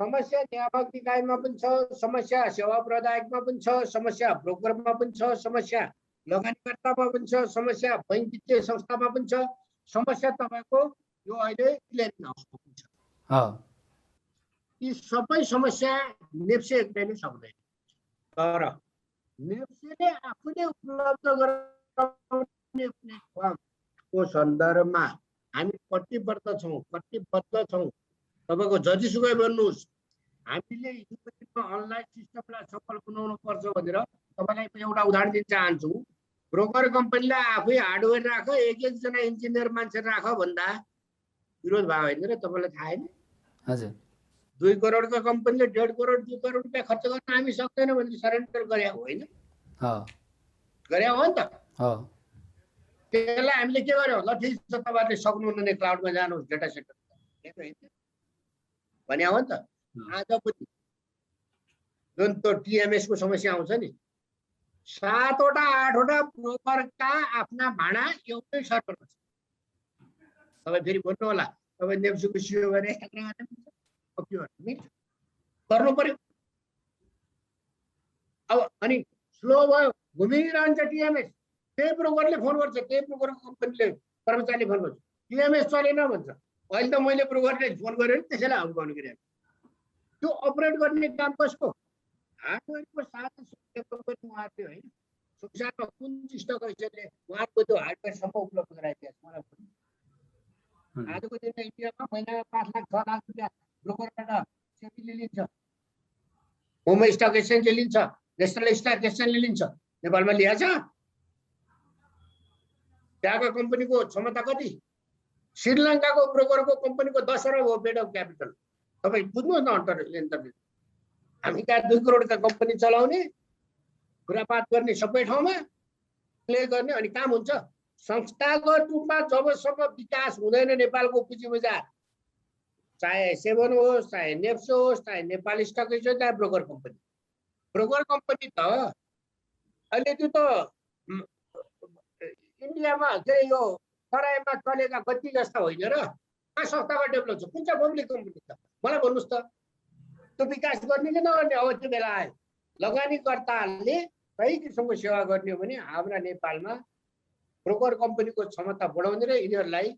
समस्या नियामक निकायमा पनि छ, समस्या सेवा प्रदायकमा पनि छ, समस्या ब्रोकरमा पनि छ, समस्या लगानीकर्तामा पनि छ, समस्या बैंक वित्तीय संस्थामा पनि छ, समस्या तपाईँको यो अहिले क्लियरिङ हाउसमा पनि छ। यी सबै समस्या नेप्से एक्लै सक्दैन, तर नेप्सेले आफूले उपलब्ध गराउने प्लेटफर्मको सन्दर्भमा हामी कटिबद्ध छौँ। तपाईँको जतिसुकै भन्नुहोस्, हामीले अनलाइन सिस्टमलाई सफल बनाउनु पर्छ भनेर तपाईँलाई एउटा उदाहरण दिन चाहन्छु। ब्रोकर कम्पनीलाई आफै हार्डवेयर राख, एक-एकजना इन्जिनियर मान्छे राख भन्दा विरोध भयो होइन र? तपाईँलाई थाहा होइन? हजुर, 2 करोडको कम्पनीले 1.5 करोड 2 करोड रुपियाँ खर्च गर्न हामी सक्दैनौँ भने सरेन्डर गरे होइन? गरे हो नि त। त्यसलाई हामीले के गर्यौँ? ल ठिक छ, तपाईँहरूले सक्नुहुन्न क्लाउडमा जानुहोस्, डेटा सेन्टर भने हो नि त। आज पनि जुन त्यो टिएमएसको समस्या आउँछ नि, 7वटा 8वटा ब्रोकरका आफ्ना भाडा एउटै सर्भरमा छ। तपाईँ फेरि भन्नु होला, तपाईँ नेप्सीको सिओ गरे गर्नु पर्यो। अब अनि स्लो भयो, घुमिरहन्छ टिएमएस। त्यही ब्रोकरले फोन गर्छ, त्यही ब्रोकरको कम्पनीले कर्मचारीले फोन गर्छ, टिएमएस चलेन भन्छ। अहिले त मैले ब्रोकरले फोन गरेँ नि, त्यसैलाई आउनु गर्नु किन? त्यो अपरेट गर्ने काम कसको? हार्डवेयरको साथै कम्पनी उहाँहरूले होइन। संसारमा कुन स्टक एक्सचेन्जले उहाँको त्यो हार्डवेयरसम्म उपलब्ध गराइदिएको छ मलाई भन्नु। आजको दिनमा इन्डियामा महिनामा 5 लाख 6 लाख रुपियाँ ब्रोकरबाट सेबीले लिन्छ, मुम्बई स्टक एक्सचेन्जले लिन्छ, नेसनल स्टक एक्सचेन्जले लिन्छ। नेपालमा लिया छ? त्यहाँको कम्पनीको क्षमता कति? श्रीलङ्काको ब्रोकरको कम्पनीको 10 अरब हो बेड अफ क्यापिटल। तपाईँ बुझ्नुहोस् न अन्तर्लेन। हामी कहाँ 2 करोडका कम्पनी चलाउने, खुरापात गर्ने सबै ठाउँमा प्ले गर्ने अनि काम हुन्छ। संस्थागत रूपमा जबसम्म विकास हुँदैन नेपालको पुँजी बजार, चाहे सेभन होस्, चाहे नेप्सो होस्, चाहे नेपाल स्टक एक्सचेन्ज, चाहे ब्रोकर कम्पनी त अहिले त्यो त इन्डियामा के यो तराईमा चलेका गति जस्ता होइन र। कहाँ संस्थागत डेभलप छ? कुन चाहिँ पब्लिक कम्पनी छ? मलाई भन्नुहोस् त। त्यो विकास गर्ने कि नगर्ने अब त्यो बेला आयो। लगानीकर्ताले सही किसिमको सेवा गर्ने हो भने हाम्रा नेपालमा ब्रोकर कम्पनीको क्षमता बढाउने र यिनीहरूलाई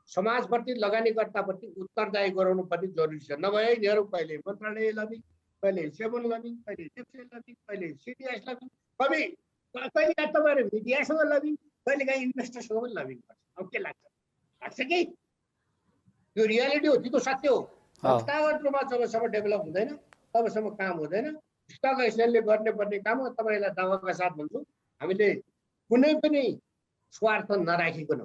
समाजप्रति लगानीकर्ताप्रति उत्तरदायी गराउनु पर्ने जरुरी छ। नभए यिनीहरू कहिले मन्त्रालय लबिङ, कहिले सेभन लबिङ, कहिले नेप्से लबिङ, कहिले सिडिएस लबिङ, कहिले तपाईँहरू मिडियासँग लबिङ, कहिले काहीँ इन्भेस्टरसँग पनि लबिङ गर्छ। अब के लाग्छ कि यो रियालिटी हो, त्यो सत्य हो। संस्थागत रूपमा जबसम्म डेभलप हुँदैन तबसम्म काम हुँदैन। स्टक एक्सचेन्जले गर्ने पर्ने काम हो। तपाईँलाई दावाका साथ भन्छु, हामीले कुनै पनि स्वार्थ नराखिकन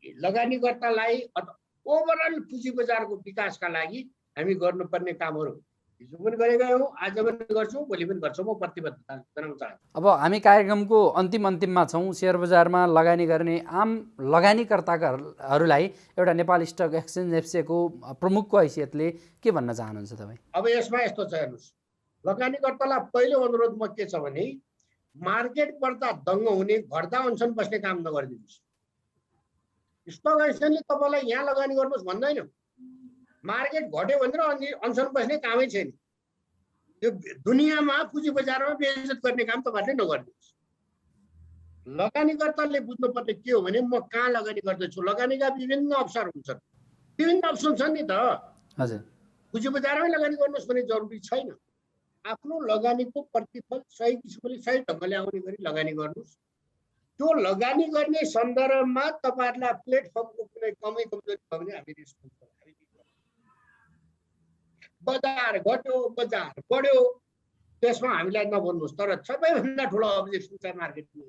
लगानीकर्तालाई ओभरअल पुँजी बजारको विकासका लागि हामी गर्नुपर्ने कामहरू हिजो पनि गरेका हौँ, आज पनि गर्छौँ, भोलि पनि गर्छौँ। म प्रतिबद्धता जनाउन चाहन्छु। अब हामी कार्यक्रमको अन्तिममा छौँ। सेयर बजारमा लगानी गर्ने आम लगानीकर्ताहरूलाई एउटा नेपाल स्टक एक्सचेन्ज नेप्सेको प्रमुखको हैसियतले के भन्न चाहनुहुन्छ तपाईँ? अब यसमा यस्तो छ, हेर्नुहोस्, लगानीकर्तालाई पहिलो अनुरोध म के छ भने मार्केट बढ्दा दङ्ग हुने, घट्दा अनसन बस्ने काम नगरिदिनुहोस्। स्टक एक्सचेन्जले तपाईँलाई यहाँ लगानी गर्नुहोस् भन्दैन। मार्केट घट्यो भनेर अनसन बस्ने कामै छैन। यो दुनियाँमा पुँजी बजारमा बेइज्जत गर्ने काम तपाईँहरूले नगरिदिनुहोस्। लगानीकर्ताले बुझ्नुपर्ने के हो भने म कहाँ लगानी गर्दैछु। लगानीका विभिन्न अवसर हुन्छन्, विभिन्न अप्सन छन् नि त। हजुर, पुँजी बजारमै लगानी गर्नुहोस् भन्ने जरुरी छैन। आफ्नो लगानीको प्रतिफल सही किसिमले सही ढङ्गले आउने गरी लगानी गर्नुहोस्। त्यो लगानी गर्ने सन्दर्भमा तपाईँहरूलाई प्लेटफर्मको कुनै कमी कमजोरी भयो भने हामी रेस्पोन्स गर्छौँ। बजार घट्यो, बजार बढ्यो, त्यसमा हामीलाई नभन्नुहोस्। तर सबैभन्दा ठुलो अब्जेक्सन चाहिँ मार्केटमा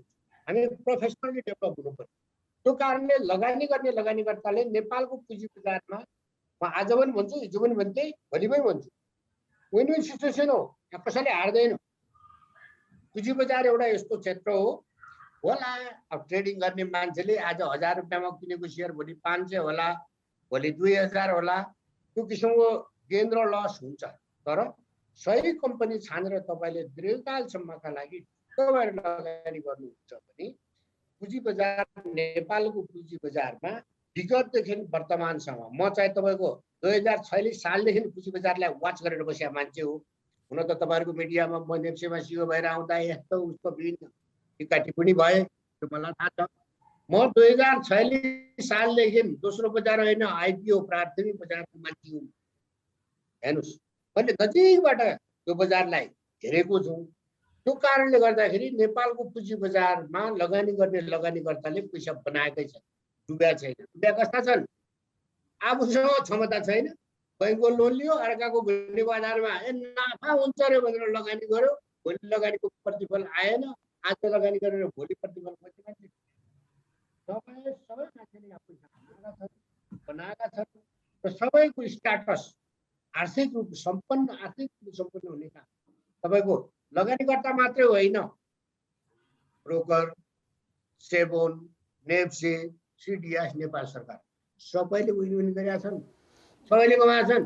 हामी प्रोफेसनली डेभलप हुनु पर्यो। त्यो कारणले लगानी गर्ने लगानीकर्ताले नेपालको पुँजी बजारमा म आज पनि भन्छु, हिजो पनि भन्थेँ, भोलि पनि भन्छु, विन विन सिचुएसन हो। यहाँ कसैले हार्दैन। पुँजी बजार एउटा यस्तो क्षेत्र हो होला, अब ट्रेडिङ गर्ने मान्छेले आज 1000 रुपियाँमा किनेको सेयर भोलि 500 होला, भोलि 2000 होला। त्यो किसिमको गेन र लस हुन्छ। तर सही कम्पनी छानेर तपाईँले दीर्घकालसम्मका लागि तपाईँहरू लगानी गर्नुहुन्छ भने पुँजी बजार, नेपालको पुँजी बजारमा विगतदेखि वर्तमानसम्म म चाहिँ तपाईँको 2046 सालदेखि पुँजी बजारलाई वाच गरेर बसेका मान्छे हो। हुन त तपाईँहरूको मिडियामा म नेप्सेमा सिओ भएर आउँदा यस्तो उसको विभिन्न टिका टिप्पणी भए, त्यो मलाई थाहा छ। म 2046 सालदेखि दोस्रो बजार होइन, आइपिओ प्राथमिक बजारको मान्छे हुँ। हेर्नुहोस्, मैले नजिकबाट त्यो बजारलाई हेरेको छु। त्यो कारणले गर्दाखेरि नेपालको पुँजी बजारमा लगानी गर्ने लगानीकर्ताले पैसा बनाएकै छ, डुब्या छैन। डुब्या कस्ता छन्? आफूसँग क्षमता छैन, बैंकको लोन लियो, अर्काको घुर्ने बजारमा नाफा हुन्छ रे भनेर लगानी गर्यो, भोलि लगानीको प्रतिफल आएन। आज लगानी गरेर भोलि प्रतिफल खोज्ने सबै मान्छेले पैसा बनाएका छन् र सबैको स्ट्याटस आर्थिक रूप सम्पन्न हुने काम तपाईँको लगानीकर्ता मात्रै होइन, ब्रोकर, सेभोन, नेप्से, सिडिएस, नेपाल सरकार सबैले विन गरेका छन्, सबैले कमाएका छन्।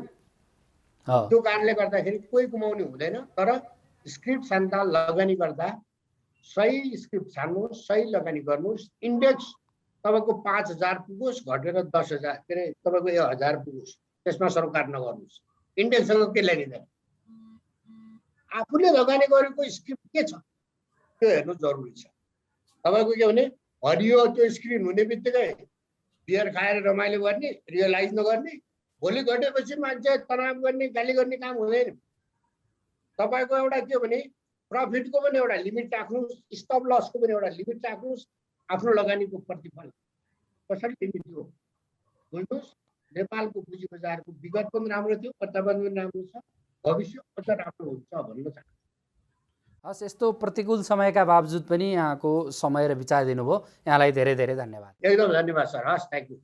त्यो कारणले गर्दाखेरि कोही कमाउने हुँदैन। तर स्क्रिप्ट छान्दा लगानी गर्दा सही स्क्रिप्ट छान्नुहोस्, सही लगानी गर्नुहोस्। इन्डेक्स तपाईँको 5000 पुगोस्, घटेर 10000 के अरे तपाईँको 1000 पुगोस्, त्यसमा सरोकार नगर्नुहोस्। इन्डेक्ससँग के लिँदैन। आफूले लगानी गरेको स्क्रिप्ट के छ त्यो हेर्नु जरुरी छ। तपाईँको के भने हरियो त्यो स्क्रिन हुने बित्तिकै बियर खाएर रमाइलो गर्ने, रियलाइज नगर्ने, भोलि घटेपछि मान्छे तनाव गर्ने, गाली गर्ने काम हुँदैन। तपाईँको एउटा के भने प्रफिटको पनि एउटा लिमिट राख्नुहोस्, स्टप लसको पनि एउटा लिमिट राख्नुहोस्। आफ्नो लगानीको प्रतिफल कसरी लिमिट हो बुझ्नुहोस्। नेपालको पुँजी बजारको विगत पनि राम्रो थियो, वर्तमान पनि राम्रो छ, भविष्य अझ राम्रो हुन्छ भन्न चाहन्छु। हस्, यस्तो प्रतिकूल समयका बावजुद पनि यहाँको समय र विचार दिनुभयो, यहाँलाई धेरै धेरै धन्यवाद। एकदम धन्यवाद सर। हस्, थ्याङ्क यू।